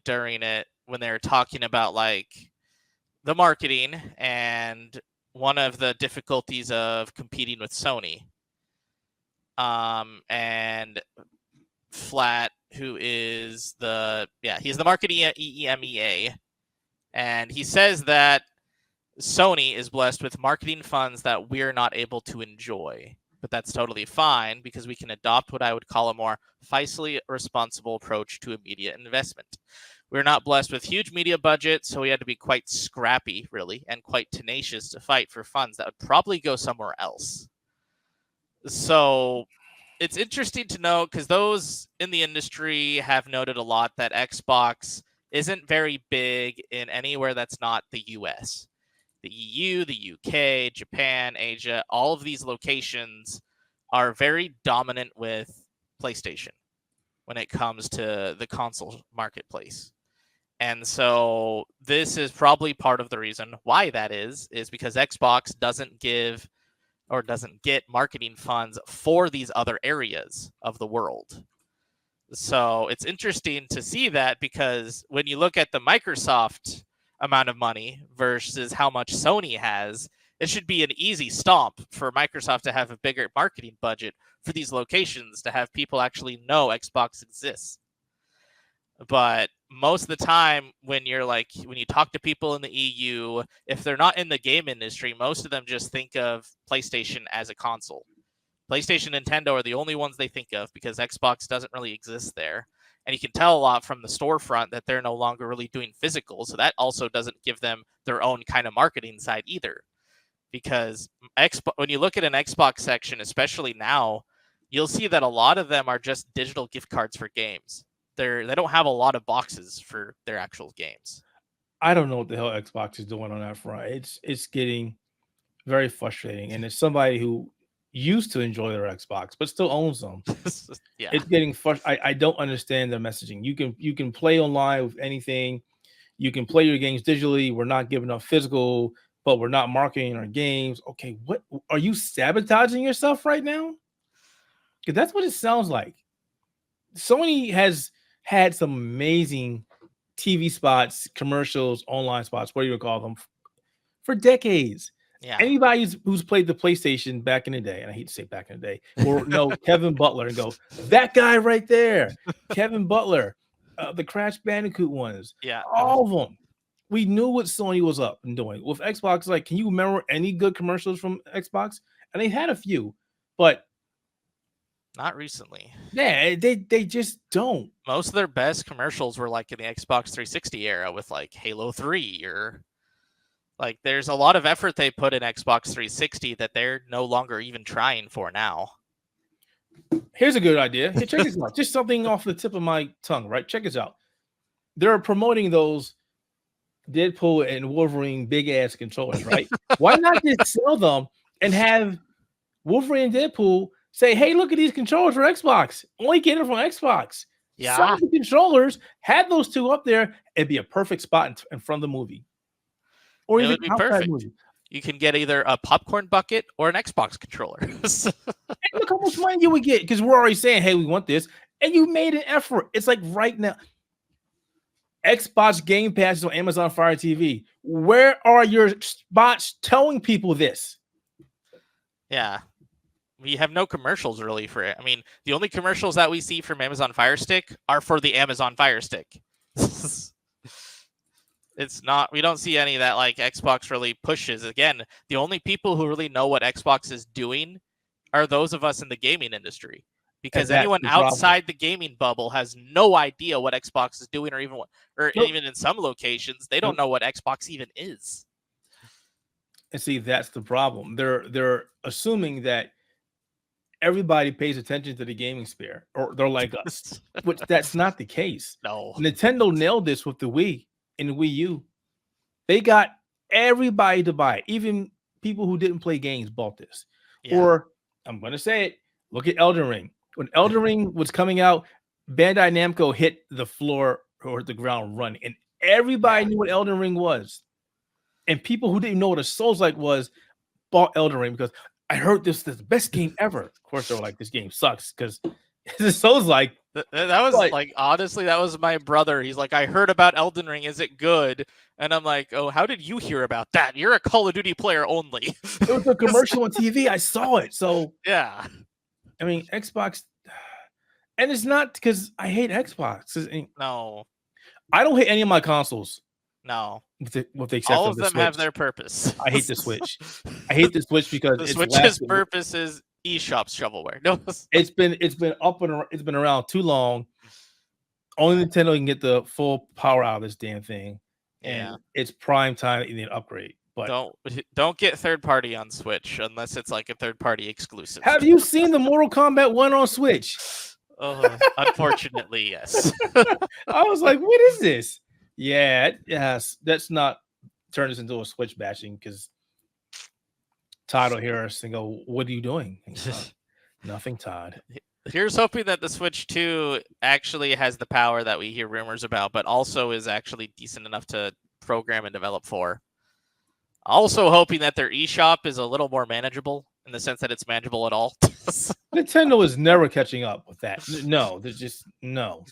S2: during it when they were talking about like the marketing and one of the difficulties of competing with Sony. And Flat, who is he's the marketing EMEA. And he says that Sony is blessed with marketing funds that we're not able to enjoy. But that's totally fine because we can adopt what I would call a more fiscally responsible approach to immediate investment. We're not blessed with huge media budgets, so we had to be quite scrappy, really, and quite tenacious to fight for funds that would probably go somewhere else. So it's interesting to note because those in the industry have noted a lot that Xbox isn't very big in anywhere that's not the US. The EU, the UK, Japan, Asia, all of these locations are very dominant with PlayStation when it comes to the console marketplace. And so this is probably part of the reason why that is because Xbox doesn't get marketing funds for these other areas of the world. So it's interesting to see that because when you look at the Microsoft amount of money versus how much Sony has, it should be an easy stomp for Microsoft to have a bigger marketing budget for these locations to have people actually know Xbox exists. But most of the time when you talk to people in the EU, if they're not in the game industry, most of them just think of PlayStation as a console. PlayStation and Nintendo are the only ones they think of because Xbox doesn't really exist there. And you can tell a lot from the storefront that they're no longer really doing physical. So that also doesn't give them their own kind of marketing side either. Because when you look at an Xbox section, especially now, you'll see that a lot of them are just digital gift cards for games. They don't have a lot of boxes for their actual games.
S1: I don't know what the hell Xbox is doing on that front. It's getting very frustrating. And as somebody who used to enjoy their Xbox but still owns them,
S2: yeah,
S1: it's getting frustrating. I don't understand their messaging. You can play online with anything. You can play your games digitally. We're not giving up physical, but we're not marketing our games. Okay, what are you sabotaging yourself right now? Because that's what it sounds like. Sony has had some amazing TV spots, commercials, online spots, what do you call them, for decades.
S2: Yeah.
S1: Anybody who's played the PlayStation back in the day, and I hate to say back in the day, or no, Kevin Butler and go, that guy right there, Kevin Butler, the Crash Bandicoot ones, all of them. We knew what Sony was up and doing. With Xbox, like, can you remember any good commercials from Xbox? And they had a few, but
S2: not recently.
S1: Yeah, they just don't.
S2: Most of their best commercials were like in the Xbox 360 era with like Halo 3 or like there's a lot of effort they put in Xbox 360 that they're no longer even trying for now.
S1: Here's a good idea. Hey, check this out. Just something off the tip of my tongue, right? Check this out. They're promoting those Deadpool and Wolverine big ass controllers, right? Why not just sell them and have Wolverine and Deadpool say, hey, look at these controllers for Xbox. Only get them from Xbox.
S2: Yeah.
S1: Sell the controllers, have those two up there, it'd be a perfect spot in front of the movie. Or even
S2: outside perfect. Movie. You can get either a popcorn bucket or an Xbox controller.
S1: And look how much money you would get because we're already saying, hey, we want this. And you made an effort. It's like right now. Xbox Game Pass is on Amazon Fire TV. Where are your spots telling people this?
S2: Yeah. We have no commercials really for it. I mean, the only commercials that we see from Amazon Fire Stick are for the Amazon Fire Stick. It's not, we don't see any that like Xbox really pushes. Again, the only people who really know what Xbox is doing are those of us in the gaming industry. Because anyone outside the gaming bubble has no idea what Xbox is doing, or even in some locations, they don't know what Xbox even is.
S1: And see, that's the problem. They're assuming that everybody pays attention to the gaming sphere, or they're like us, which that's not the case.
S2: No.
S1: Nintendo nailed this with the Wii and Wii U. They got everybody to buy it. Even people who didn't play games bought this. Yeah. Or I'm going to say it. Look at Elden Ring. When Elden Ring was coming out, Bandai Namco hit the floor or the ground running, and everybody knew what Elden Ring was. And people who didn't know what a Souls-like was bought Elden Ring because I heard this is the best game ever. Of course, they were like, this game sucks because it's a Souls-like.
S2: That was like, honestly, that was my brother. He's like, I heard about Elden Ring. Is it good? And I'm like, oh, how did you hear about that? You're a Call of Duty player only.
S1: It was a commercial on TV. I saw it. So
S2: yeah.
S1: I mean, Xbox, and it's not because I hate Xbox.
S2: No.
S1: I don't hate any of my consoles.
S2: No.
S1: With the exception
S2: all of them
S1: Switch.
S2: Have their purpose.
S1: I hate the Switch. I hate the Switch because
S2: the Switch's purpose is eShop's shovelware. No,
S1: it's been around too long. Only Nintendo can get the full power out of this damn thing. And it's prime time that you need an upgrade. But
S2: don't get third party on Switch unless it's like a third party exclusive.
S1: Have you seen the Mortal Kombat 1 on Switch?
S2: Unfortunately, yes.
S1: I was like, what is this? Yeah, yes. Let's not turn this into a Switch bashing because Todd will hear us and go, what are you doing? Nothing, Todd.
S2: Here's hoping that the Switch 2 actually has the power that we hear rumors about, but also is actually decent enough to program and develop for. Also hoping that their eShop is a little more manageable in the sense that it's manageable at all.
S1: Nintendo is never catching up with that. No, there's just no.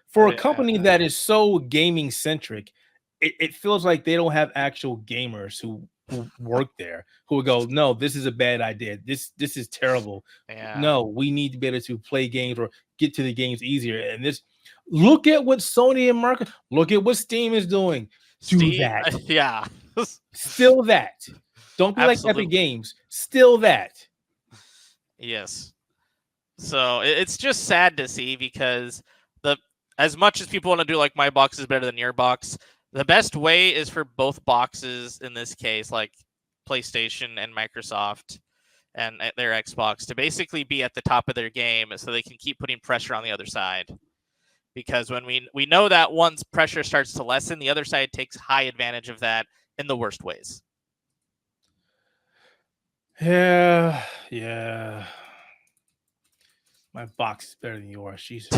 S1: For a company that is so gaming centric, it feels like they don't have actual gamers who work there who would go, no, this is a bad idea. This is terrible.
S2: Yeah.
S1: No, we need to be able to play games or get to the games easier. And this, look at what Sony and Market, look at what Steam is doing. Do that.
S2: Yeah.
S1: Still that. Don't be like Epic Games. Still that.
S2: Yes. So it's just sad to see because as much as people want to do like my box is better than your box, the best way is for both boxes in this case, like PlayStation and Microsoft and their Xbox, to basically be at the top of their game so they can keep putting pressure on the other side. Because when we know that once pressure starts to lessen, the other side takes high advantage of that in the worst ways.
S1: Yeah. My box is better than yours. Jesus.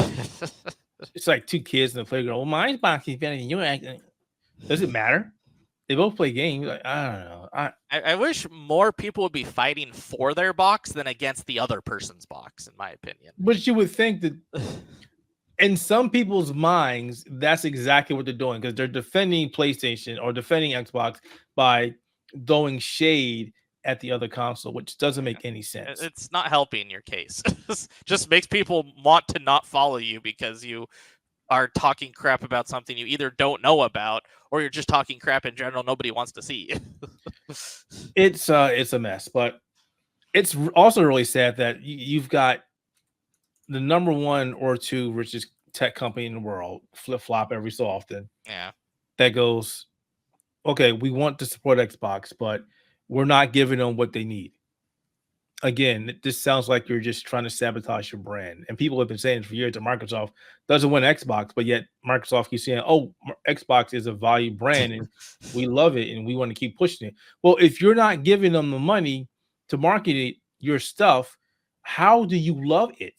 S1: It's like two kids in the playground. Well, my box is better than yours. Does it matter? They both play games. Like, I don't know.
S2: I wish more people would be fighting for their box than against the other person's box, in my opinion.
S1: But you would think that in some people's minds, that's exactly what they're doing because they're defending PlayStation or defending Xbox by throwing shade at the other console, which doesn't make any sense.
S2: It's not helping your case. Just makes people want to not follow you because you are talking crap about something you either don't know about or you're just talking crap in general. Nobody wants to see.
S1: It's a mess, but it's also really sad that you've got the number one or two richest tech company in the world flip-flop every so often.
S2: Yeah.
S1: That goes, okay, we want to support Xbox, but we're not giving them what they need. Again, this sounds like you're just trying to sabotage your brand. And people have been saying for years that Microsoft doesn't win Xbox, but yet Microsoft keeps saying, oh, Xbox is a value brand and we love it and we want to keep pushing it. Well, if you're not giving them the money to market your stuff, how do you love it?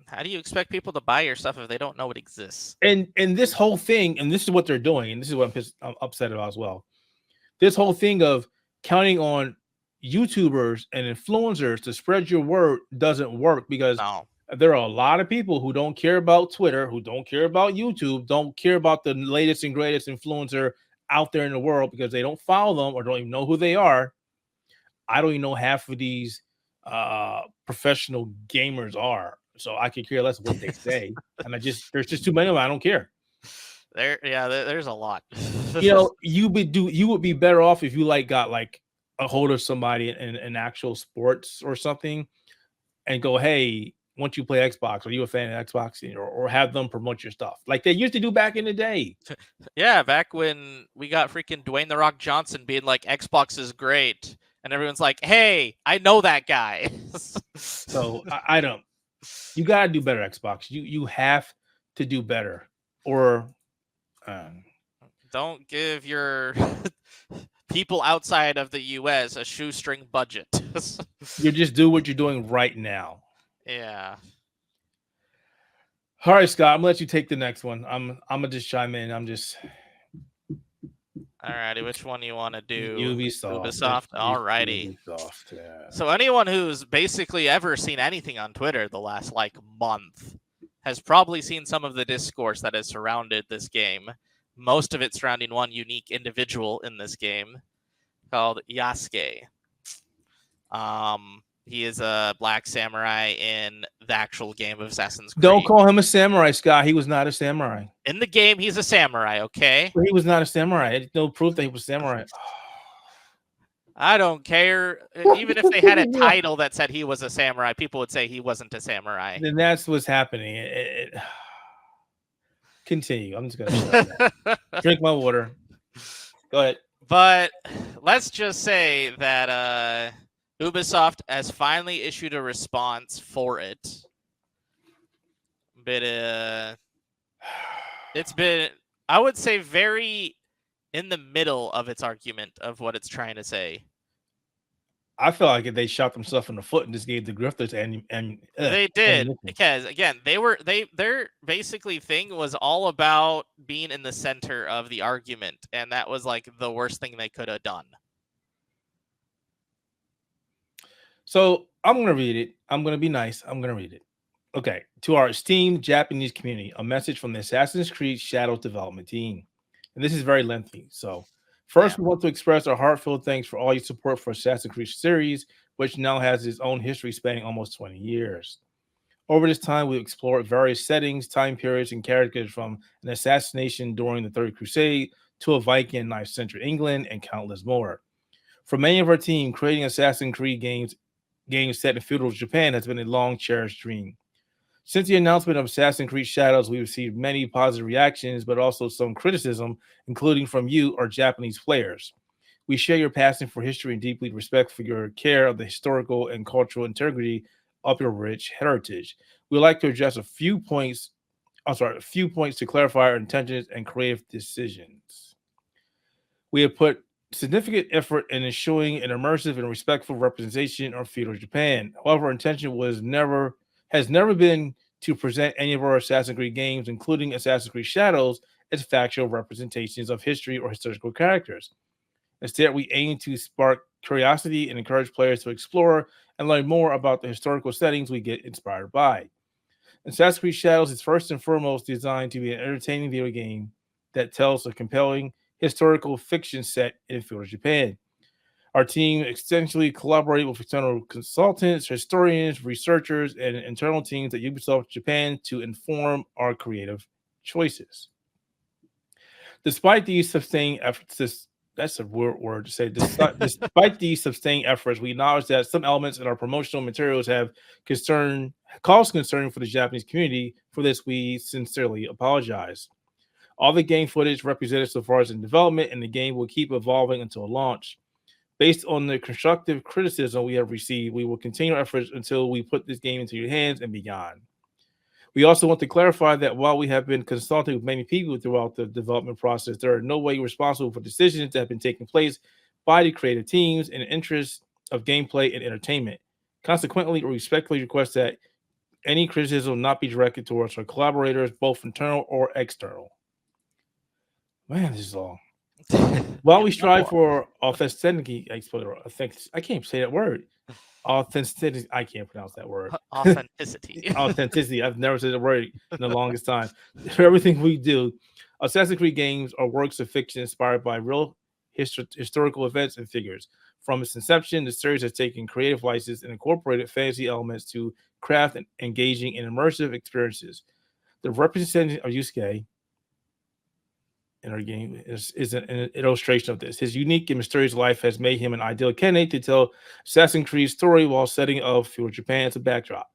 S2: How do you expect people to buy your stuff if they don't know it exists?
S1: And this whole thing, and this is what they're doing, and this is what I'm upset about as well. This whole thing of counting on YouTubers and influencers to spread your word doesn't work because there are a lot of people who don't care about Twitter, who don't care about YouTube, don't care about the latest and greatest influencer out there in the world because they don't follow them or don't even know who they are. I don't even know half of these professional gamers are, so I could care less what they say. And there's just too many of them. I don't care.
S2: There's a lot.
S1: You would be better off if you got a hold of somebody in actual sports or something, and go, hey, once you play Xbox, are you a fan of Xbox, or have them promote your stuff like they used to do back in the day.
S2: Yeah, back when we got freaking Dwayne The Rock Johnson being like, Xbox is great, and everyone's like, hey, I know that guy.
S1: So I don't. You gotta do better, Xbox. You have to do better, or
S2: don't give your people outside of the U.S. a shoestring budget.
S1: You just do what you're doing right now.
S2: Yeah.
S1: All right, Scott, I'm gonna let you take the next one. I'm gonna just chime in.
S2: Alrighty, which one do you want to do?
S1: Ubisoft.
S2: Alrighty.
S1: Ubisoft, yeah.
S2: So anyone who's basically ever seen anything on Twitter the last month has probably seen some of the discourse that has surrounded this game. Most of it surrounding one unique individual in this game called Yasuke. He is a black samurai in the actual game of Assassin's Creed.
S1: Don't call him a samurai, Scott. He was not a samurai.
S2: In the game, he's a samurai, okay?
S1: He was not a samurai. There's no proof that he was a samurai.
S2: I don't care. Even if they had a title that said he was a samurai, people would say he wasn't a samurai.
S1: Then that's what's happening. Continue. I'm just going to drink my water. Go ahead.
S2: But let's just say that Ubisoft has finally issued a response for it. But it's been, I would say, very in the middle of its argument of what it's trying to say.
S1: I feel like they shot themselves in the foot and just gave the grifters and
S2: they did, because again, their basically thing was all about being in the center of the argument, and that was like the worst thing they could have done.
S1: So I'm going to read it. I'm going to be nice. I'm going to read it. Okay. To our esteemed Japanese community, a message from the Assassin's Creed Shadows development team. And this is very lengthy. So first, we want to express our heartfelt thanks for all your support for Assassin's Creed series, which now has its own history spanning almost 20 years. Over this time, we've explored various settings, time periods, and characters, from an assassination during the Third Crusade to a Viking 9th century England, and countless more. For many of our team, creating Assassin's Creed games set in feudal Japan has been a long cherished dream. Since the announcement of Assassin's Creed Shadows, we received many positive reactions, but also some criticism, including from you, our Japanese players. We share your passion for history and deeply respect for your care of the historical and cultural integrity of your rich heritage. We'd like to address a few points to clarify our intentions and creative decisions. We have put significant effort in ensuring an immersive and respectful representation of feudal Japan. However, our intention has never been to present any of our Assassin's Creed games, including Assassin's Creed Shadows, as factual representations of history or historical characters. Instead, we aim to spark curiosity and encourage players to explore and learn more about the historical settings we get inspired by. Assassin's Creed Shadows is first and foremost designed to be an entertaining video game that tells a compelling historical fiction set in feudal Japan. Our team extensively collaborated with external consultants, historians, researchers, and internal teams at Ubisoft Japan to inform our creative choices. Despite these sustained efforts, that's a weird word to say. Despite these sustained efforts, we acknowledge that some elements in our promotional materials have caused concern for the Japanese community. For this, we sincerely apologize. All the game footage represented so far is in development, and the game will keep evolving until launch. Based on the constructive criticism we have received, we will continue our efforts until we put this game into your hands and beyond. We also want to clarify that while we have been consulting with many people throughout the development process, there are no way responsible for decisions that have been taking place by the creative teams in the interest of gameplay and entertainment. Consequently, we respectfully request that any criticism not be directed towards our collaborators, both internal or external. Man, this is long. While we strive for authenticity, I can't say that word. authenticity. I can't pronounce that word.
S2: Authenticity.
S1: Authenticity. I've never said the word in the longest time. For everything we do, Assassin's Creed games are works of fiction inspired by real historical events and figures. From its inception, the series has taken creative license and incorporated fantasy elements to craft engaging and immersive experiences. The representation of Yusuke in our game is an illustration of this. His unique and mysterious life has made him an ideal candidate to tell Assassin's Creed's story while setting up for Japan as a backdrop.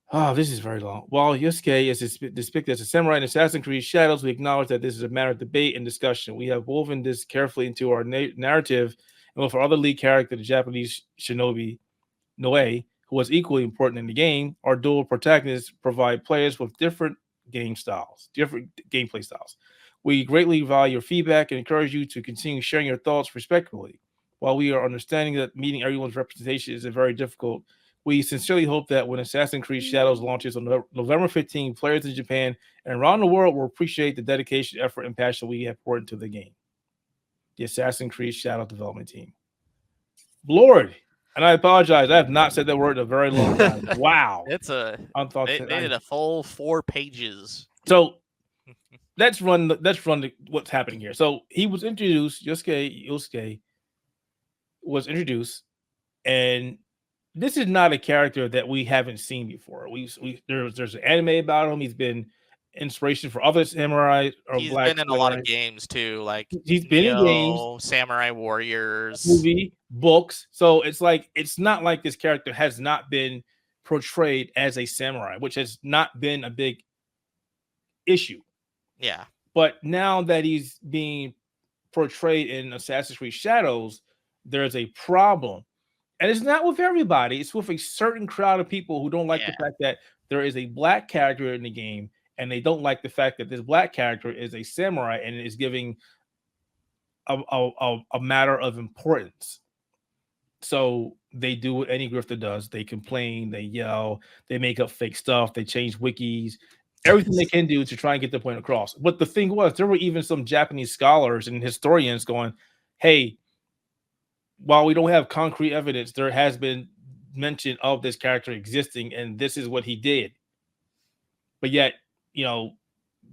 S1: Oh, this is very long. While Yusuke is depicted as a samurai in Assassin's Creed Shadows, we acknowledge that this is a matter of debate and discussion. We have woven this carefully into our narrative, and with our other lead character, the Japanese shinobi Noe, who was equally important in the game, our dual protagonists provide players with different gameplay styles. We greatly value your feedback and encourage you to continue sharing your thoughts respectfully. While we are understanding that meeting everyone's representation is very difficult, we sincerely hope that when Assassin's Creed Shadows launches on November 15, players in Japan and around the world will appreciate the dedication, effort, and passion we have poured into the game. The Assassin's Creed Shadows development team. Lord, and I apologize, I have not said that word in a very long time. Wow.
S2: They did a full 4 pages.
S1: So let's run what's happening here. So he was introduced, Yusuke was introduced, and this is not a character that we haven't seen before. There's an anime about him. He's been inspiration for other samurai.
S2: He's been in a lot of games too, like
S1: he's been in games,
S2: Samurai Warriors,
S1: movie, books. So it's not like this character has not been portrayed as a samurai, which has not been a big issue.
S2: Yeah.
S1: But now that he's being portrayed in Assassin's Creed Shadows, there's a problem. And it's not with everybody. It's with a certain crowd of people who don't like the fact that there is a black character in the game, and they don't like the fact that this black character is a samurai and is giving a matter of importance. So they do what any grifter does. They complain, they yell, they make up fake stuff, they change wikis, everything they can do to try and get the point across. But the thing was, there were even some Japanese scholars and historians going, hey, while we don't have concrete evidence, there has been mention of this character existing, and this is what he did. But yet,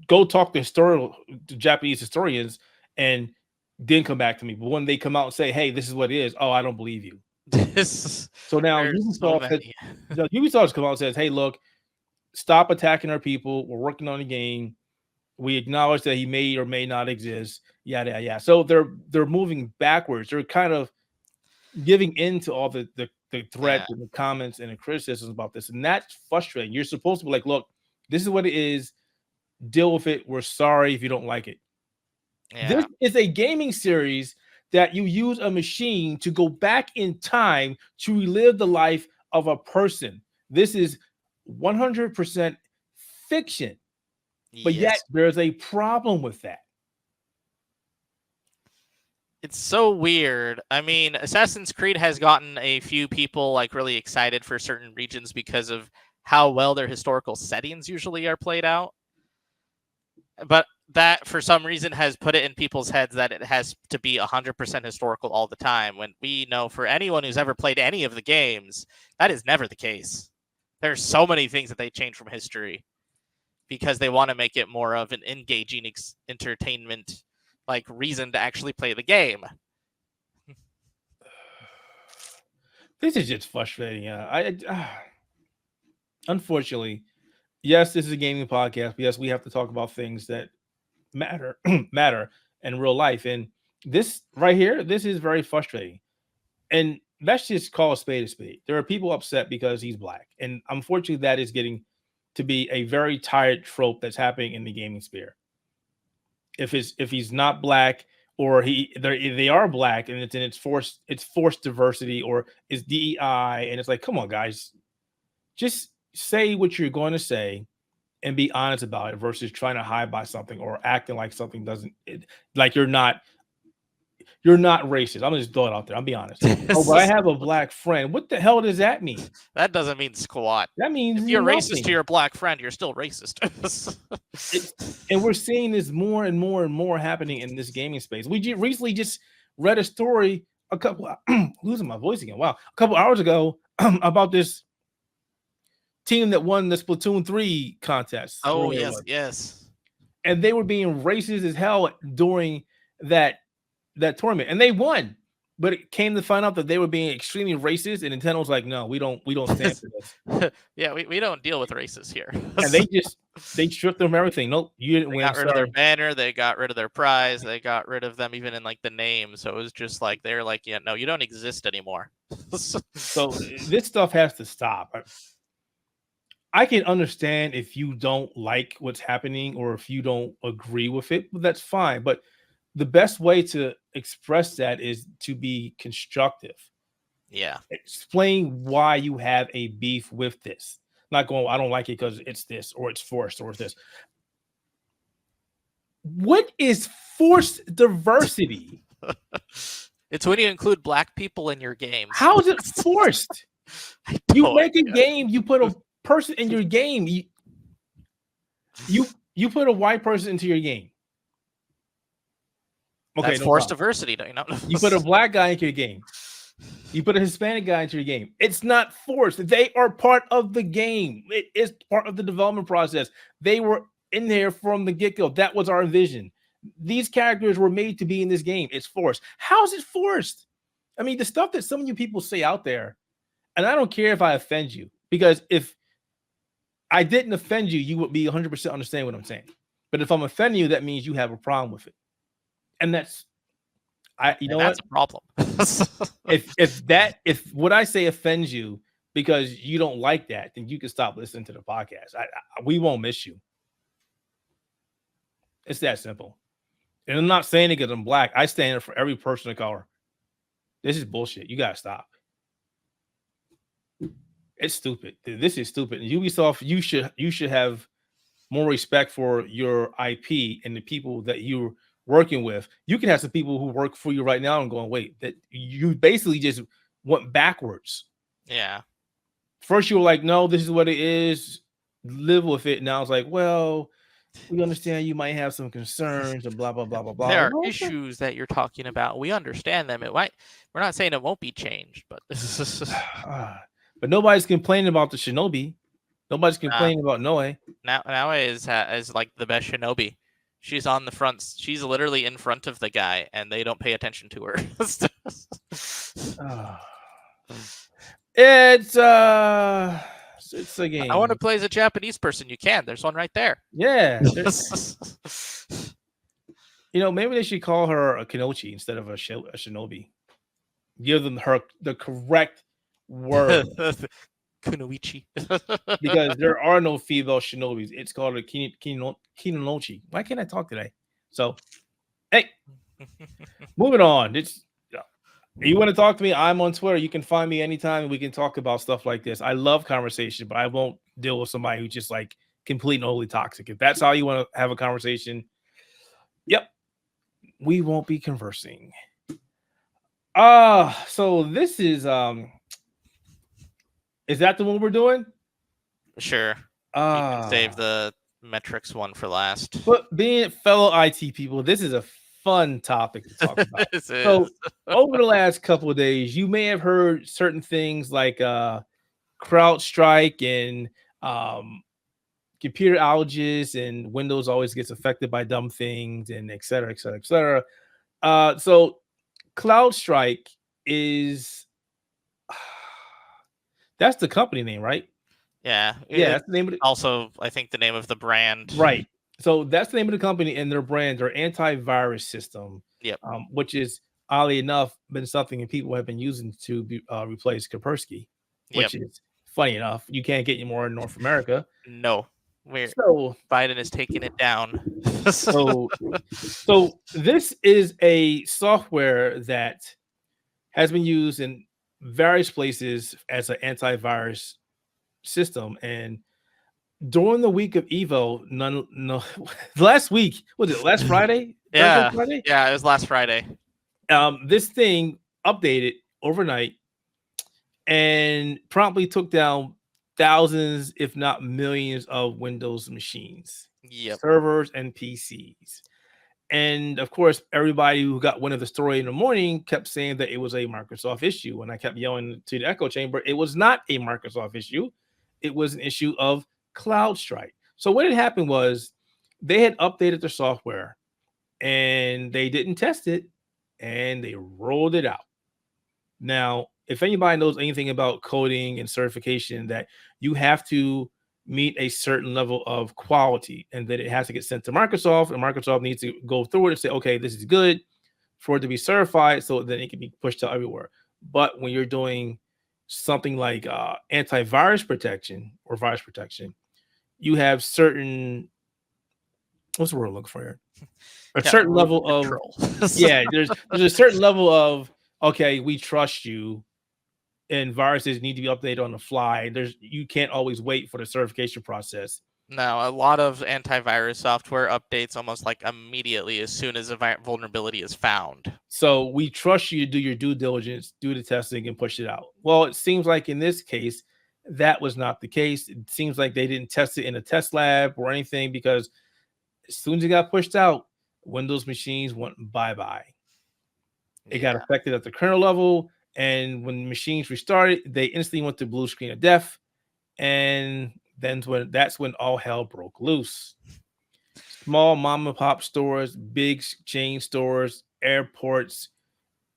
S1: go talk to Japanese historians and then come back to me. But when they come out and say, hey, this is what it is, I don't believe you. So now Ubisoft has come out and says, hey, look, stop attacking our people. We're working on a game. We acknowledge that he may or may not exist. Yeah. So they're moving backwards. They're kind of giving in to all the threats and the comments and the criticisms about this. And that's frustrating. You're supposed to be like, look, this is what it is. Deal with it. We're sorry if you don't like it. Yeah. This is a gaming series that you use a machine to go back in time to relive the life of a person. This is 100% fiction. But yet there's a problem with that.
S2: It's so weird. I mean, Assassin's Creed has gotten a few people really excited for certain regions because of how well their historical settings usually are played out. But that, for some reason, has put it in people's heads that it has to be 100% historical all the time, when we know for anyone who's ever played any of the games, that is never the case. There's so many things that they change from history because they want to make it more of an engaging entertainment reason to actually play the game.
S1: This is just frustrating. Unfortunately, yes, this is a gaming podcast. Yes, we have to talk about things that matter in real life. And this right here, this is very frustrating. And let's just call a spade a spade. There are people upset because he's black. And unfortunately, that is getting to be a very tired trope that's happening in the gaming sphere. If he's not black, or they are black, and it's forced diversity, or it's DEI, and it's like, come on, guys, just say what you're going to say and be honest about it versus trying to hide by something or acting like something doesn't, like you're not racist. I'm gonna just throw it out there. I'll be honest. But I have a black friend. What the hell does that mean?
S2: That doesn't mean squat.
S1: That means
S2: if you're racist to your black friend, you're still racist.
S1: And we're seeing this more and more and more happening in this gaming space. We recently just read a story a couple losing my voice again. Wow, a couple hours ago about this team that won the Splatoon 3 contest.
S2: Oh yes.
S1: And they were being racist as hell during that tournament, and they won. But it came to find out that they were being extremely racist, and Nintendo was like, "No, we don't stand for this."
S2: Yeah, we don't deal with racists here.
S1: And they stripped them everything. Nope, you didn't win.
S2: Got rid of their banner. They got rid of their prize. They got rid of them even in like the name. So it was just like they're like, yeah, no, you don't exist anymore.
S1: So this stuff has to stop. I can understand if you don't like what's happening or if you don't agree with it, but that's fine. But the best way to express that is to be constructive.
S2: Yeah.
S1: Explain why you have a beef with this. Not going, I don't like it because it's this or it's forced or it's this. What is forced diversity?
S2: It's when you include black people in your games.
S1: How is it forced? You make a game, you put a person in your game. You put a white person into your game. Okay,
S2: that's forced diversity, don't you know?
S1: You put a black guy into your game. You put a Hispanic guy into your game. It's not forced. They are part of the game. It is part of the development process. They were in there from the get-go. That was our vision. These characters were made to be in this game. It's forced. How is it forced? I mean, the stuff that some of you people say out there, and I don't care if I offend you, because if I didn't offend you, you would be 100% understand what I'm saying. But if I'm offending you, that means you have a problem with it. And that's a
S2: problem.
S1: if what I say offends you because you don't like that, then you can stop listening to the podcast. We won't miss you. It's that simple. And I'm not saying it because I'm black. I stand up for every person of color. This is bullshit. You gotta stop. It's stupid. This is stupid. And Ubisoft, you should have more respect for your IP and the people that you're working with. You can have some people who work for you right now and going, wait, that you basically just went backwards.
S2: Yeah.
S1: First you were like, no, this is what it is. Live with it. Now it's like, well, we understand you might have some concerns and blah, blah, blah, blah, blah.
S2: There are issues that you're talking about. We understand them. We're not saying it won't be changed, but
S1: but nobody's complaining about the Shinobi. Nobody's complaining about Noe.
S2: Noe is like the best Shinobi. She's on the front. She's literally in front of the guy, and they don't pay attention to her.
S1: It's a game.
S2: I want to play as a Japanese person. You can. There's one right there.
S1: Yeah. Maybe they should call her a Kenochi instead of a Shinobi. Give them the correct word.
S2: Kunoichi.
S1: Because there are no female Shinobis. It's called a Kinochi. Why can't I talk today? So, hey, moving on. You want to talk to me? I'm on Twitter. You can find me anytime and we can talk about stuff like this. I love conversation, but I won't deal with somebody who's just like complete and wholly toxic. If that's how you want to have a conversation, yep, we won't be conversing. So this is that the one we're doing?
S2: Sure. You can save the metrics one for last.
S1: But being fellow IT people, this is a fun topic to talk about. So over the last couple of days, you may have heard certain things like Crowdstrike and computer outages, and Windows always gets affected by dumb things, and et cetera, et cetera, et cetera. So Crowdstrike is that's the company name, right?
S2: Yeah.
S1: That's the name of it.
S2: Also, I think the name of the brand.
S1: Right. So that's the name of the company, and their brand, their antivirus system.
S2: Yep.
S1: Which is oddly enough been something that people have been using to replace Kaspersky, which is funny enough. You can't get any more in North America.
S2: No. Biden is taking it down.
S1: so this is a software that has been used in various places as an antivirus system, and during the week of Evo, last week, was it last Friday?
S2: Friday? Yeah, it was last Friday.
S1: This thing updated overnight and promptly took down thousands, if not millions, of Windows machines, servers, and PCs. And of course, everybody who got wind of the story in the morning kept saying that it was a Microsoft issue. And I kept yelling to the echo chamber, it was not a Microsoft issue. It was an issue of Crowdstrike. So what had happened was they had updated their software and they didn't test it and they rolled it out. Now, if anybody knows anything about coding and certification, that you have to meet a certain level of quality and that it has to get sent to Microsoft, and Microsoft needs to go through it and say, okay, this is good for it to be certified so then it can be pushed out everywhere. But when you're doing something like antivirus protection or virus protection, you have certain, what's the word I'm looking for here? A certain level of there's a certain level of, okay, we trust you, and viruses need to be updated on the fly. You can't always wait for the certification process.
S2: No, a lot of antivirus software updates almost like immediately as soon as a vulnerability is found.
S1: So we trust you to do your due diligence, do the testing, and push it out. Well, it seems like in this case, that was not the case. It seems like they didn't test it in a test lab or anything, because as soon as it got pushed out, Windows machines went bye-bye. It got affected at the kernel level, and when machines restarted, they instantly went to blue screen of death, and that's when all hell broke loose. Small mom and pop stores, big chain stores, airports,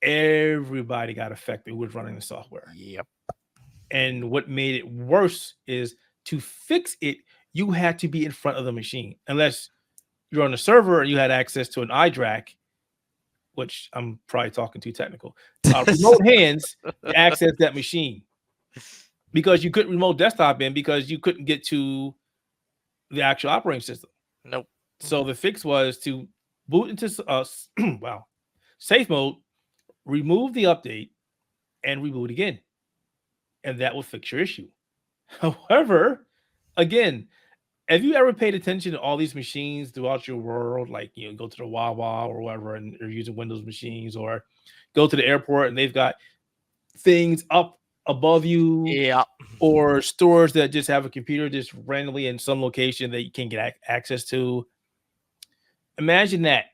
S1: everybody got affected who was running the software.
S2: Yep.
S1: And what made it worse is, to fix it, you had to be in front of the machine. Unless you're on the server and you had access to an iDRAC, which I'm probably talking too technical, remote hands to access that machine, because you couldn't remote desktop in because you couldn't get to the actual operating system.
S2: Nope.
S1: So the fix was to boot into safe mode, remove the update, and reboot again. And that will fix your issue. However, again, have you ever paid attention to all these machines throughout your world? Like, go to the Wawa or whatever, and they're using Windows machines, or go to the airport and they've got things up above you, or stores that just have a computer just randomly in some location that you can't get access to. Imagine that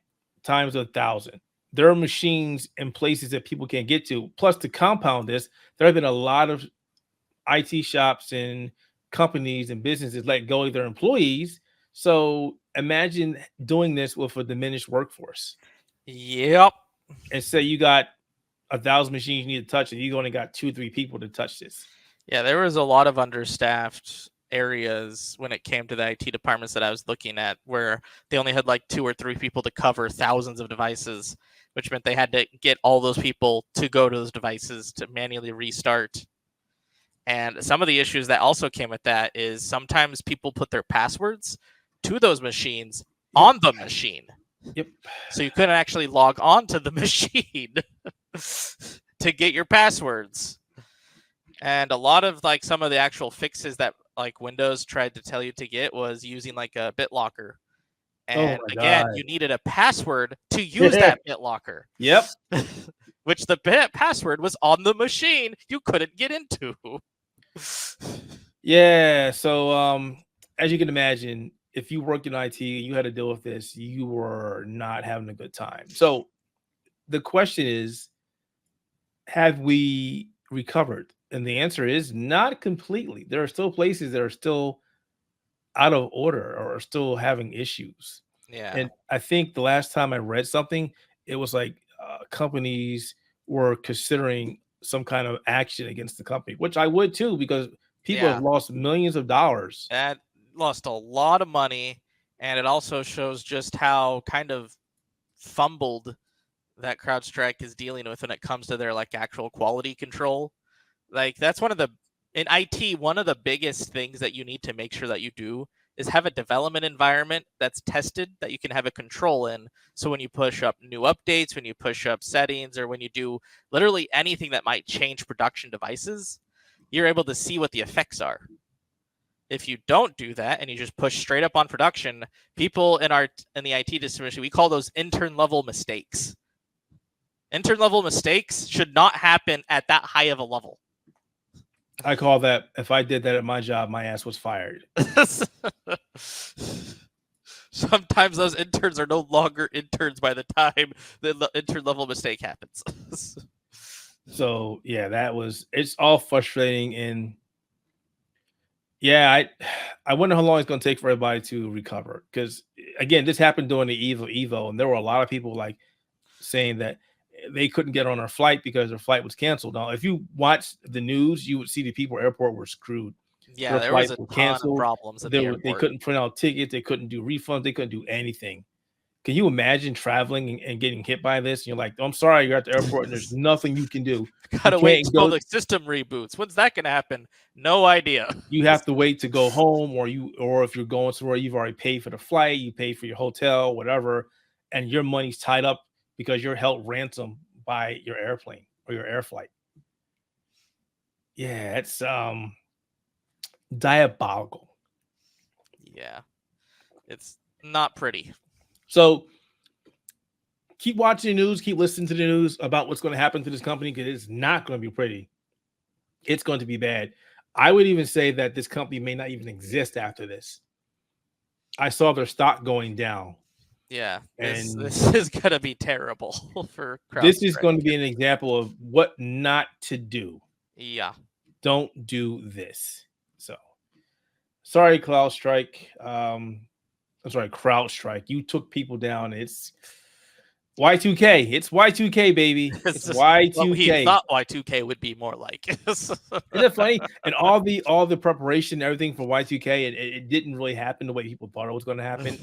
S1: times 1,000. There are machines in places that people can't get to. Plus, to compound this, there have been a lot of IT shops and companies and businesses let go of their employees. So imagine doing this with a diminished workforce.
S2: Yep.
S1: And say you got 1,000 machines you need to touch, and you only got 2-3 people to touch this.
S2: Yeah, there was a lot of understaffed areas when it came to the IT departments that I was looking at, where they only had like 2 or 3 people to cover thousands of devices, which meant they had to get all those people to go to those devices to manually restart. And some of the issues that also came with that is sometimes people put their passwords to those machines on the machine.
S1: Yep.
S2: So you couldn't actually log on to the machine to get your passwords. And a lot of like some of the actual fixes that like Windows tried to tell you to get was using like a BitLocker. And again, you needed a password to use that BitLocker.
S1: Yep.
S2: Which the password was on the machine you couldn't get into.
S1: Yeah. So as you can imagine, if you worked in IT and you had to deal with this, you were not having a good time. So the question is, have we recovered? And the answer is not completely. There are still places that are still out of order or are still having issues.
S2: Yeah.
S1: And I think the last time I read something, it was like companies were considering some kind of action against the company, which I would too, because people have lost millions of dollars.
S2: That lost a lot of money, and it also shows just how kind of fumbled that CrowdStrike is dealing with when it comes to their like actual quality control. Like that's in IT, one of the biggest things that you need to make sure that you do is have a development environment that's tested, that you can have a control in. So when you push up new updates, when you push up settings, or when you do literally anything that might change production devices, you're able to see what the effects are. If you don't do that and you just push straight up on production, people in the IT distribution, we call those intern level mistakes. Intern level mistakes should not happen at that high of a level.
S1: I call that, if I did that at my job, my ass was fired.
S2: sometimes those interns are no longer interns by the time the intern level mistake happens.
S1: So yeah, it's all frustrating. And yeah, I wonder how long it's going to take for everybody to recover. Because again, this happened during the Evo, and there were a lot of people like saying that they couldn't get on their flight because their flight was canceled. Now, if you watch the news, you would see the people at airport were screwed.
S2: Yeah, there was a ton of problems at the airport.
S1: They couldn't print out tickets. They couldn't do refunds. They couldn't do anything. Can you imagine traveling and getting hit by this? And you're like, I'm sorry, you're at the airport and there's nothing you can do.
S2: Gotta wait until the system reboots. When's that gonna happen? No idea.
S1: You have to wait to go home, or if you're going somewhere, you've already paid for the flight, you pay for your hotel, whatever, and your money's tied up because you're held ransom by your airplane or your air flight. Yeah, it's diabolical.
S2: Yeah, it's not pretty.
S1: So keep watching the news, keep listening to the news about what's going to happen to this company, because it's not going to be pretty. It's going to be bad. I would even say that this company may not even exist after this. I saw their stock going down.
S2: Yeah, this is going to be terrible for Crowdstrike.
S1: This is going to be an example of what not to do.
S2: Yeah.
S1: Don't do this. So, sorry, Crowdstrike. I'm sorry, Crowdstrike. You took people down. It's Y2K. It's Y2K, baby. It's Y2K.
S2: Well, he thought Y2K would be more like.
S1: Isn't it funny? And all the preparation, everything for Y2K, it didn't really happen the way people thought it was going to happen.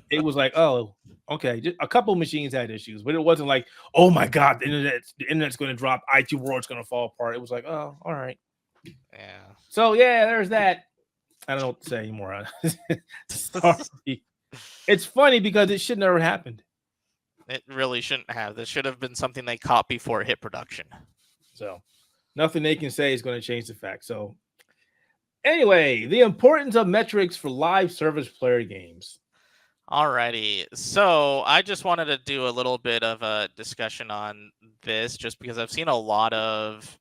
S1: It was like, oh, okay, just a couple of machines had issues, but it wasn't like, oh my God, the internet's going to drop, IT world's going to fall apart. It was like, oh, all right.
S2: Yeah.
S1: So yeah, there's that. I don't know what to say anymore. Sorry. It's funny because it should never happened.
S2: It really shouldn't have. This should have been something they caught before it hit production.
S1: So nothing they can say is going to change the fact. So anyway, the importance of metrics for live service player games.
S2: Alrighty. So I just wanted to do a little bit of a discussion on this just because I've seen a lot of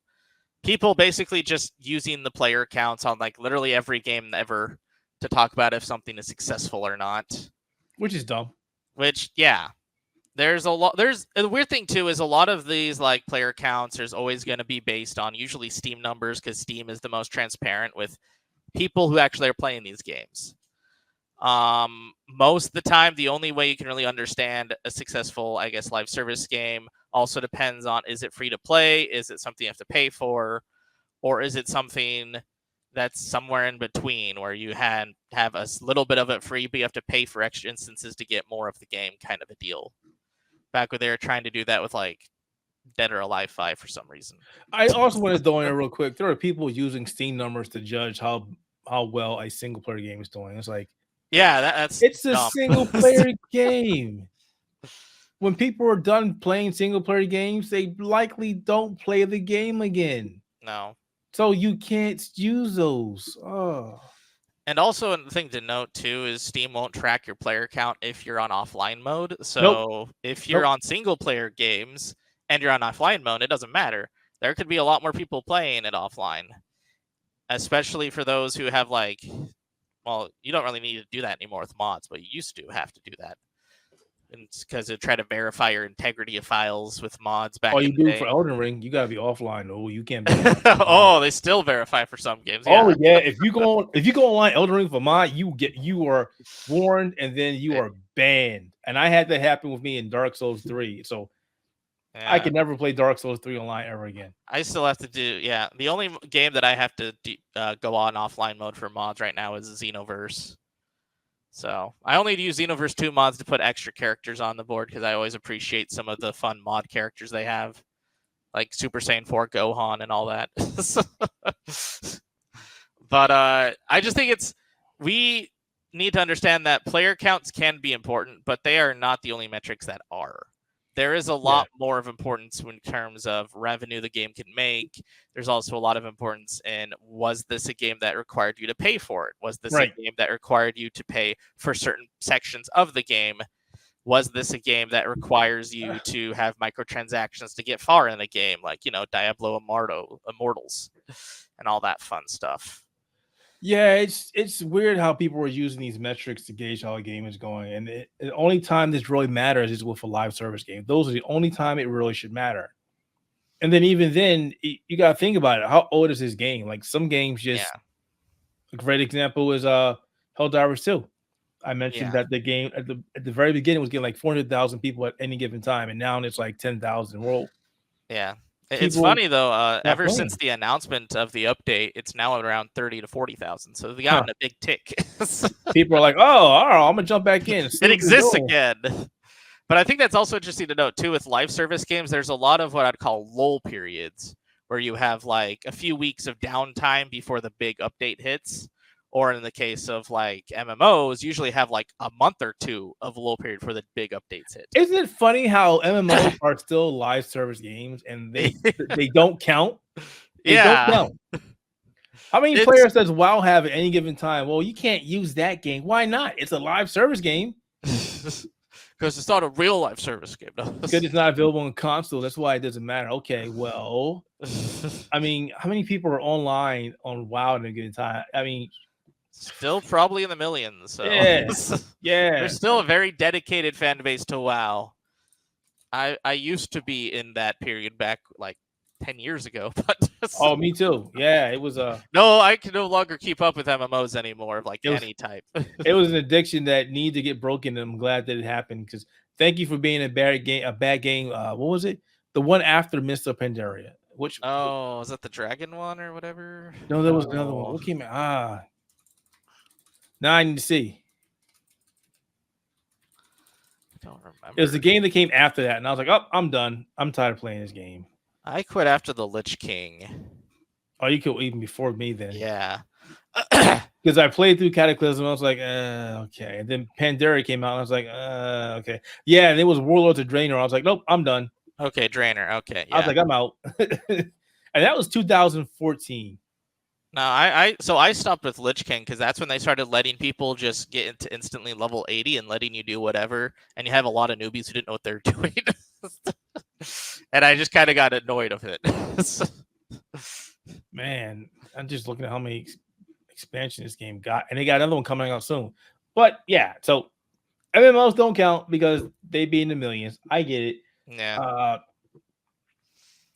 S2: people basically just using the player counts on like literally every game ever to talk about if something is successful or not.
S1: Which is dumb.
S2: Which, yeah. There's the weird thing too is a lot of these like player counts there's always going to be based on usually Steam numbers because Steam is the most transparent with people who actually are playing these games. Most of the time, the only way you can really understand a successful, I guess, live service game also depends on, is it free to play? Is it something you have to pay for? Or is it something that's somewhere in between where you have a little bit of it free, but you have to pay for extra instances to get more of the game kind of a deal. Back when they were trying to do that with like Dead or Alive 5 for some reason.
S1: I also want to throw in there real quick. There are people using Steam numbers to judge how well a single player game is doing. It's like,
S2: yeah,
S1: it's
S2: dumb.
S1: a single player game. When people are done playing single player games, they likely don't play the game again.
S2: No.
S1: So you can't use those. Oh.
S2: And also a thing to note too is Steam won't track your player count if you're on offline mode. So if you're on single player games and you're on offline mode, it doesn't matter. There could be a lot more people playing it offline, especially for those who have like, well, you don't really need to do that anymore with mods, but you used to have to do that. And it's because they try to verify your integrity of files with mods back in the day.
S1: Oh, you do for Elden Ring, you gotta be offline. Oh, you can't be
S2: oh, they still verify for some games.
S1: Yeah. Oh yeah, if you go online Elden Ring for mod, you are warned and then you are banned. And I had that happen with me in Dark Souls 3. So yeah. I could never play Dark Souls 3 online ever again.
S2: I still have to do, the only game that I have to go on offline mode for mods right now is Xenoverse. So I only use Xenoverse 2 mods to put extra characters on the board because I always appreciate some of the fun mod characters they have, like Super Saiyan 4 Gohan and all that. But I just think we need to understand that player counts can be important, but they are not the only metrics that are. There is a lot more of importance in terms of revenue the game can make. There's also a lot of importance in, was this a game that required you to pay for it? Was this a game that required you to pay for certain sections of the game? Was this a game that requires you to have microtransactions to get far in the game? Like, Diablo Immortals and all that fun stuff.
S1: Yeah, it's weird how people are using these metrics to gauge how a game is going, and the only time this really matters is with a live service game. Those are the only time it really should matter. And then even then, you got to think about it. How old is this game? Like some games just
S2: Yeah.
S1: a great example is Helldiver 2. I mentioned
S2: Yeah.
S1: that the game at the very beginning was getting like 400,000 people at any given time, and now it's like 10,000. Well,
S2: Yeah. It's
S1: people
S2: funny though.
S1: not
S2: Ever since
S1: playing.
S2: the announcement of the update, it's now around 30 to 40,000. So we
S1: Huh.
S2: gotten a big tick.
S1: People are like, "Oh, all right, I'm gonna jump back in and see
S2: It
S1: what they're
S2: exists
S1: doing."
S2: again. But I think that's also interesting to note too. With live service games, there's a lot of what I'd call lull periods, where you have like a few weeks of downtime before the big update hits. Or in the case of like MMOs, usually have like a month or two of lull period for the big updates hit.
S1: Isn't it funny how MMOs are still live service games and they don't count? They don't
S2: Yeah.
S1: count. How many players does WoW have at any given time? Well, you can't use that game. Why not? It's a live service game.
S2: Because it's not a real live service game. No.
S1: Because it's not available on console. That's why it doesn't matter. Okay, well, I mean, how many people are online on WoW at a given time? I mean,
S2: still probably in the millions. So
S1: yeah.
S2: There's still a very dedicated fan base to WoW. I used to be in that period back like 10 years ago, but
S1: oh, me too. Yeah, it was
S2: no, I can no longer keep up with MMOs anymore of like any type.
S1: It was an addiction that needed to get broken, and I'm glad that it happened. Because thank you for being a bad game. What was it? The one after Mr. Pandaria. Which
S2: was that the dragon one or whatever?
S1: no, there was another one. What came out? Now I need to see.
S2: I don't remember.
S1: It was the game that came after that, and I was like, "Oh, I'm done. I'm tired of playing this game."
S2: I quit after the Lich King.
S1: Oh, you could even before me then.
S2: Yeah.
S1: Because I played through Cataclysm, I was like, okay. And then Pandaria came out, and I was like, okay. Yeah, and it was Warlords of Draenor. I was like, nope, I'm done.
S2: Okay, Draenor. Okay, yeah.
S1: I was like, I'm out. And that was 2014.
S2: No, I stopped with Lich King because that's when they started letting people just get into instantly level 80 and letting you do whatever, and you have a lot of newbies who didn't know what they're doing. And I just kind of got annoyed of it.
S1: Man, I'm just looking at how many expansion this game got, and they got another one coming out soon. But yeah, so MMOs don't count because they be in the millions. I get it.
S2: Yeah.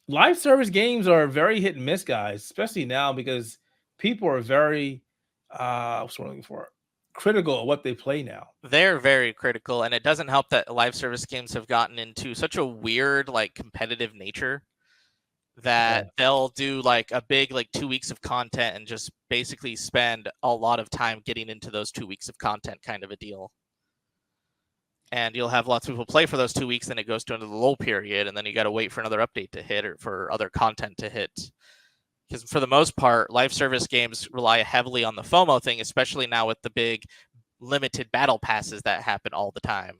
S1: Live service games are very hit and miss, guys, especially now because people are very what's what I'm looking for? Critical of what they play now.
S2: They're very critical, and it doesn't help that live service games have gotten into such a weird, like, competitive nature that they'll do like a big like 2 weeks of content and just basically spend a lot of time getting into those 2 weeks of content, kind of a deal. And you'll have lots of people play for those 2 weeks, then it goes to another lull period, and then you got to wait for another update to hit or for other content to hit. Because for the most part, live service games rely heavily on the FOMO thing, especially now with the big limited battle passes that happen all the time.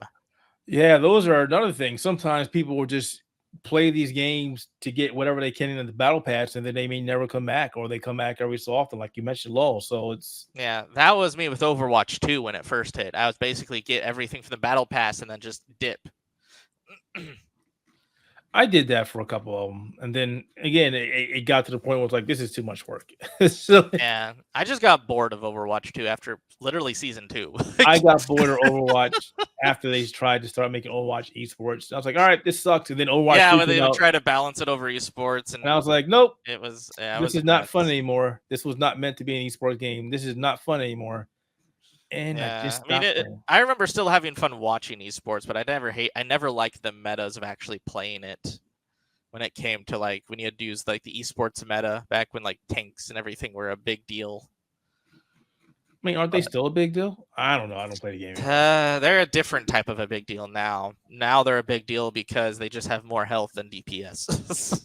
S1: Yeah, those are another thing. Sometimes people will just play these games to get whatever they can in the battle pass, and then they may never come back, or they come back every so often, like you mentioned, LOL. So it's
S2: that was me with Overwatch 2 when it first hit. I was basically get everything from the battle pass and then just dip.
S1: I did that for a couple of them, and then again, it got to the point where it's like, this is too much work. So
S2: yeah, I just got bored of Overwatch 2 after literally season 2.
S1: I got bored of Overwatch after they tried to start making Overwatch esports. I was like, all right, this sucks. And then Overwatch,
S2: when they would try to balance it over esports, and
S1: I was like, nope,
S2: it was.
S1: This is not fun anymore. This was not meant to be an esports game. This is not fun anymore. And
S2: I remember still having fun watching esports, but I never liked the metas of actually playing it. When it came to like when you had to use like the esports meta back when like tanks and everything were a big deal.
S1: I mean, aren't they still a big deal? I don't know. I don't play the game.
S2: They're a different type of a big deal now. Now they're a big deal because they just have more health than DPS.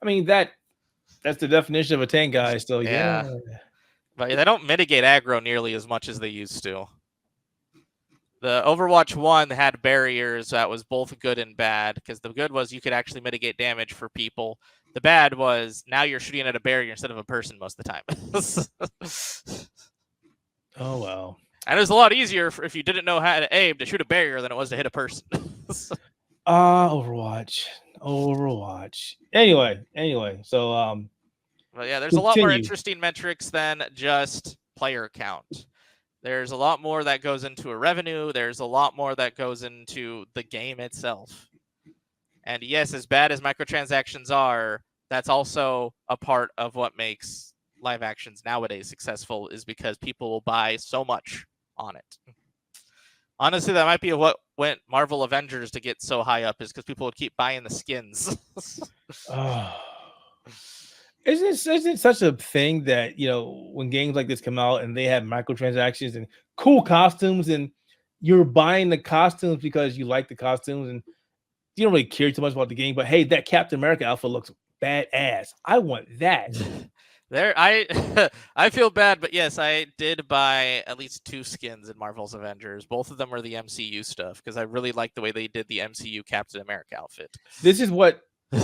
S1: I mean, that's the definition of a tank guy still. Yeah.
S2: But they don't mitigate aggro nearly as much as they used to. The Overwatch 1 had barriers that was both good and bad, because the good was you could actually mitigate damage for people. The bad was now you're shooting at a barrier instead of a person most of the time.
S1: Oh, well.
S2: And it was a lot easier if you didn't know how to aim to shoot a barrier than it was to hit a person.
S1: Overwatch. Anyway. So,
S2: But yeah, there's a lot more
S1: Continue.
S2: interesting metrics than just player count. There's a lot more that goes into a revenue. There's a lot more that goes into the game itself. And yes, as bad as microtransactions are, that's also a part of what makes live actions nowadays successful, is because people will buy so much on it. Honestly, that might be what went Marvel Avengers to get so high up, is because people would keep buying the skins.
S1: Isn't it such a thing that, when games like this come out and they have microtransactions and cool costumes, and you're buying the costumes because you like the costumes and you don't really care too much about the game, but hey, that Captain America outfit looks badass. I want that.
S2: I feel bad, but yes, I did buy at least 2 skins in Marvel's Avengers. Both of them were the MCU stuff, because I really like the way they did the MCU Captain America outfit.
S1: This is what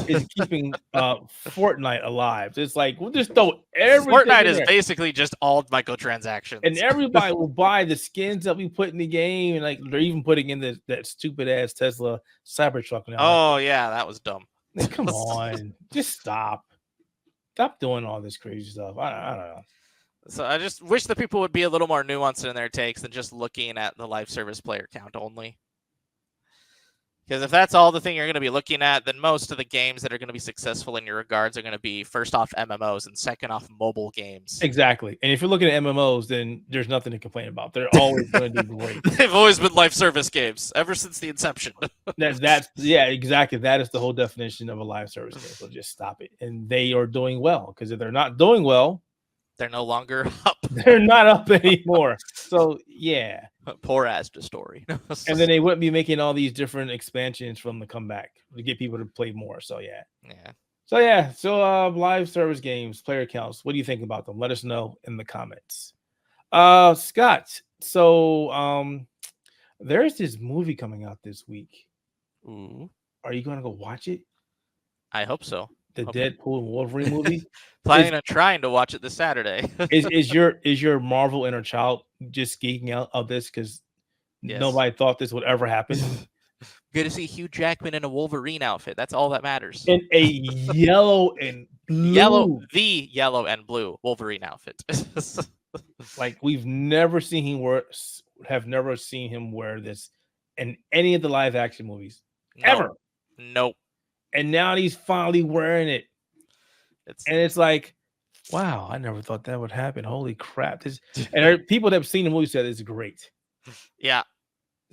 S1: is keeping Fortnite alive. It's like, we'll just throw everything.
S2: Fortnite is basically just all microtransactions,
S1: and everybody will buy the skins that we put in the game, and like they're even putting in that stupid ass Tesla Cybertruck now.
S2: Oh yeah, that was dumb.
S1: Come on, just stop doing all this crazy stuff. I don't know.
S2: So I just wish that people would be a little more nuanced in their takes than just looking at the live service player count only. Because if that's all the thing you're going to be looking at, then most of the games that are going to be successful in your regards are going to be, first off, MMOs, and second off, mobile games.
S1: Exactly. And if you're looking at MMOs, then there's nothing to complain about. They're always going to do great.
S2: They've always been live service games ever since the inception.
S1: Yeah, exactly. That is the whole definition of a live service game. So just stop it. And they are doing well, because if they're not doing well,
S2: they're no longer up.
S1: They're not up anymore. So yeah.
S2: Poor Asda story.
S1: And then they wouldn't be making all these different expansions from the comeback to get people to play more. So yeah. So live service games, player counts. What do you think about them? Let us know in the comments. Scott, so there's this movie coming out this week.
S2: Ooh.
S1: Are you gonna go watch it?
S2: I hope so.
S1: The Deadpool and Wolverine movie?
S2: Planning on trying to watch it this Saturday.
S1: is your Marvel inner child just geeking out of this because nobody thought this would ever happen?
S2: Good to see Hugh Jackman in a Wolverine outfit. That's all that matters.
S1: In a yellow and blue.
S2: The yellow and blue Wolverine outfit.
S1: Like, we've never seen him wear this in any of the live action movies. Ever.
S2: Nope.
S1: And now he's finally wearing it. It's like, wow, I never thought that would happen. Holy crap. And people that have seen the movie said it's great.
S2: Yeah.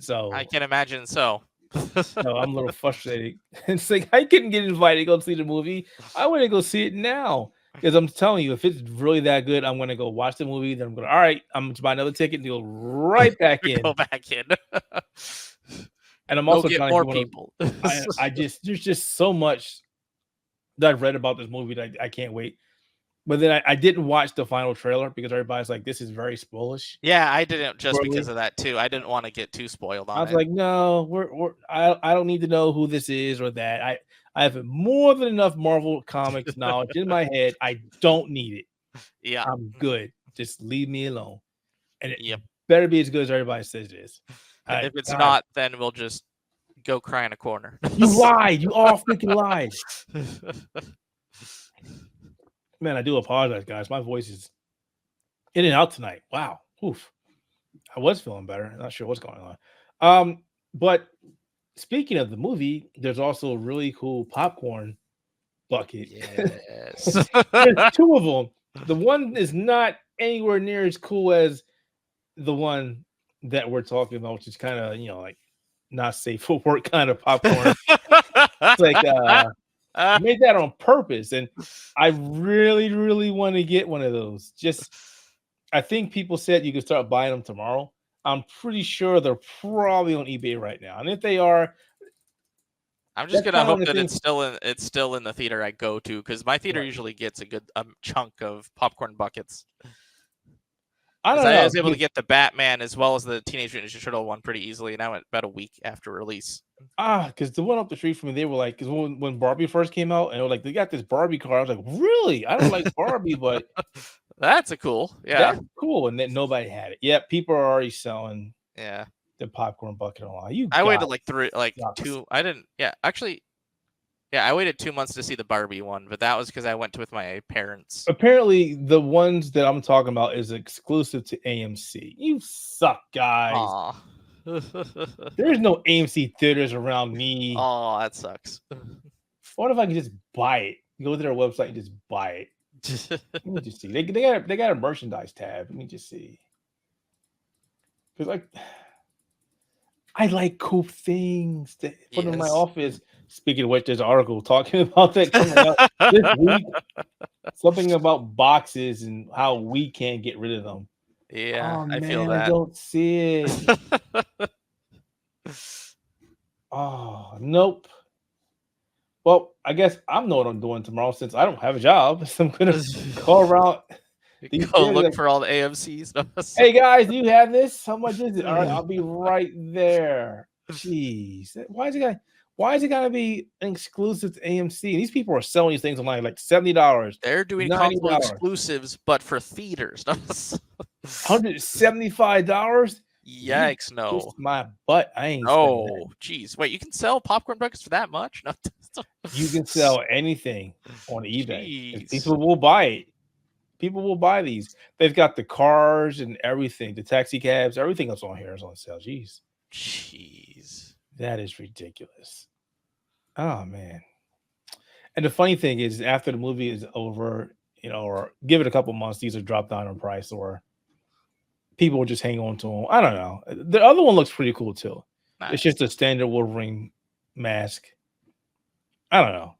S1: So
S2: I can imagine so.
S1: No, I'm a little frustrated. It's like, I couldn't get invited to go see the movie. I want to go see it now. Because I'm telling you, if it's really that good, I'm going to go watch the movie. Then I'm going to, all right, I'm going to buy another ticket and go right back in.
S2: Go back in.
S1: And I'm also
S2: get more people.
S1: There's just so much that I've read about this movie that I can't wait. But then I didn't watch the final trailer because everybody's like, this is very spoilish.
S2: Yeah, I didn't, just because of that too. I didn't want to get too spoiled on it.
S1: I was like, no, I don't need to know who this is or that. I have more than enough Marvel comics knowledge in my head. I don't need it.
S2: Yeah,
S1: I'm good. Just leave me alone. And it better be as good as everybody says it is.
S2: If it's not, then we'll just go cry in a corner.
S1: You lied. You all freaking lied. Man, I do apologize, guys. My voice is in and out tonight. Wow. Oof. I was feeling better. Not sure what's going on. But speaking of the movie, there's also a really cool popcorn bucket.
S2: Yes.
S1: There's 2 of them. The one is not anywhere near as cool as the one that we're talking about, which is kind of, like not safe for work kind of popcorn. It's like made that on purpose, and I really, really want to get one of those. I think people said you could start buying them tomorrow. I'm pretty sure they're probably on eBay right now, and if they are,
S2: I'm just gonna hope that it's still in the theater I go to, because my theater usually gets a good chunk of popcorn buckets. I was able to get the Batman as well as the Teenage Mutant Ninja Turtle one pretty easily, and I went about a week after release.
S1: Because the one up the street from me, they were like, because when Barbie first came out, and they were like, they got this Barbie car. I was like, really? I don't like Barbie, but
S2: that's cool. Yeah,
S1: that's cool. And then nobody had it. Yeah, people are already selling.
S2: Yeah,
S1: the popcorn bucket online.
S2: I waited like 2. I didn't. Yeah, actually, Yeah, I waited 2 months to see the Barbie one, but that was because I went with my parents.
S1: Apparently, the ones that I'm talking about is exclusive to AMC. You suck, guys.
S2: Aw.
S1: There's no AMC theaters around me.
S2: Oh, that sucks.
S1: What if I could just buy it? Go to their website and just buy it. Let me just see. They got a merchandise tab. Let me just see. Because I like cool things to put in my
S2: Yes.
S1: office. Speaking of which, there's an article talking about that coming out this week. Something about boxes and how we can't get rid of them.
S2: Yeah,
S1: Oh,
S2: I feel
S1: man,
S2: that.
S1: I don't see it. Oh, nope. Well, I guess I know what I'm doing tomorrow since I don't have a job. So I'm gonna call around.
S2: Go look for all the AMCs.
S1: Hey guys, do you have this? How much is it? All right, I'll be right there. Jeez, why is it gotta be exclusive to AMC? These people are selling these things online like $70.
S2: They're doing console exclusives, but for theaters.
S1: $175.
S2: Yikes! No,
S1: Kiss my butt. I ain't.
S2: Oh, jeez. Wait, you can sell popcorn buckets for that much? No.
S1: You can sell anything on eBay.
S2: Jeez.
S1: People will buy it. People will buy these. They've got the cars and everything, the taxi cabs, everything else on here is on sale. Jeez. That is ridiculous. Oh, man. And the funny thing is, after the movie is over, or give it a couple months, these are dropped down in price, or people will just hang on to them. I don't know. The other one looks pretty cool, too. Nice. It's just a standard Wolverine mask. I don't know.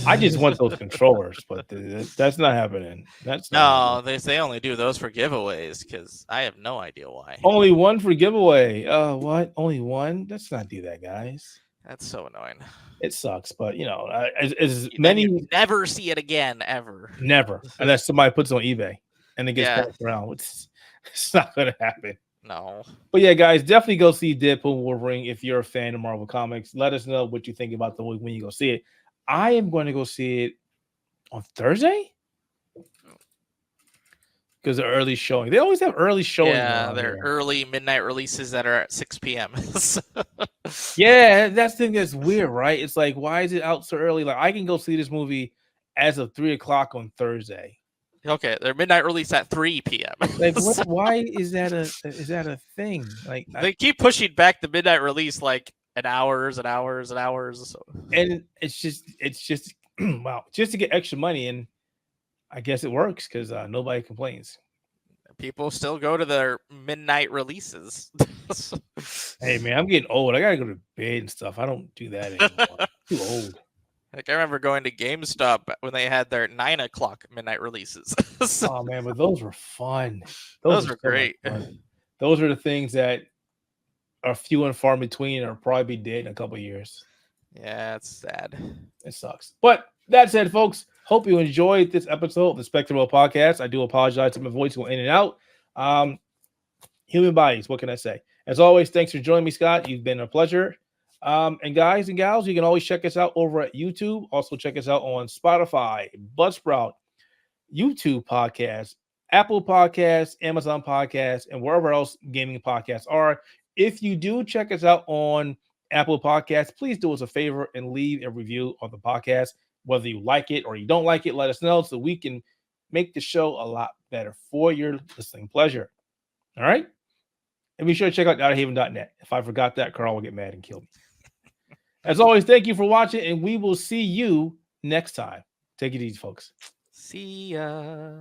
S1: I just want those controllers, but that's not happening.
S2: They only do those for giveaways because I have no idea why.
S1: Only one for giveaway. What? Only one? Let's not do that, guys.
S2: That's so annoying.
S1: It sucks, but as many
S2: you never see it again ever.
S1: Never, unless somebody puts it on eBay and it gets passed around. It's not gonna happen.
S2: No.
S1: But yeah, guys, definitely go see Deadpool Wolverine if you're a fan of Marvel Comics. Let us know what you think about the movie when you go see it. I am going to go see it on Thursday because the early showing. They always have early showing.
S2: Yeah, they're early midnight releases that are at 6 p.m.
S1: Yeah, that's the thing that's weird, right? It's like, why is it out so early? Like, I can go see this movie as of 3:00 on Thursday.
S2: Okay, their midnight release at 3 p.m.
S1: Like, why is that a thing? Like,
S2: they keep pushing back the midnight release like hours and hours and hours.
S1: And it's just wow, just to get extra money, and I guess it works because nobody complains.
S2: People still go to their midnight releases.
S1: Hey man, I'm getting old. I gotta go to bed and stuff. I don't do that anymore. I'm too old.
S2: Like I remember going to GameStop when they had their 9:00 midnight releases.
S1: Oh man, but those were fun.
S2: Those were great.
S1: Those are the things that are few and far between, or probably be dead in a couple of years.
S2: Yeah, it's sad.
S1: It sucks. But that said, folks, hope you enjoyed this episode of the Spectator Mode Podcast. I do apologize for my voice going in and out. Human bodies, what can I say? As always, thanks for joining me, Scott. You've been a pleasure. And guys and gals, you can always check us out over at YouTube. Also check us out on Spotify, Buzzsprout, YouTube Podcasts, Apple Podcasts, Amazon Podcasts, and wherever else gaming podcasts are. If you do check us out on Apple Podcasts, please do us a favor and leave a review on the podcast. Whether you like it or you don't like it, let us know so we can make the show a lot better for your listening pleasure. All right? And be sure to check out outofhaven.net. If I forgot that, Carl will get mad and kill me. As always, thank you for watching, and we will see you next time. Take it easy, folks.
S2: See ya.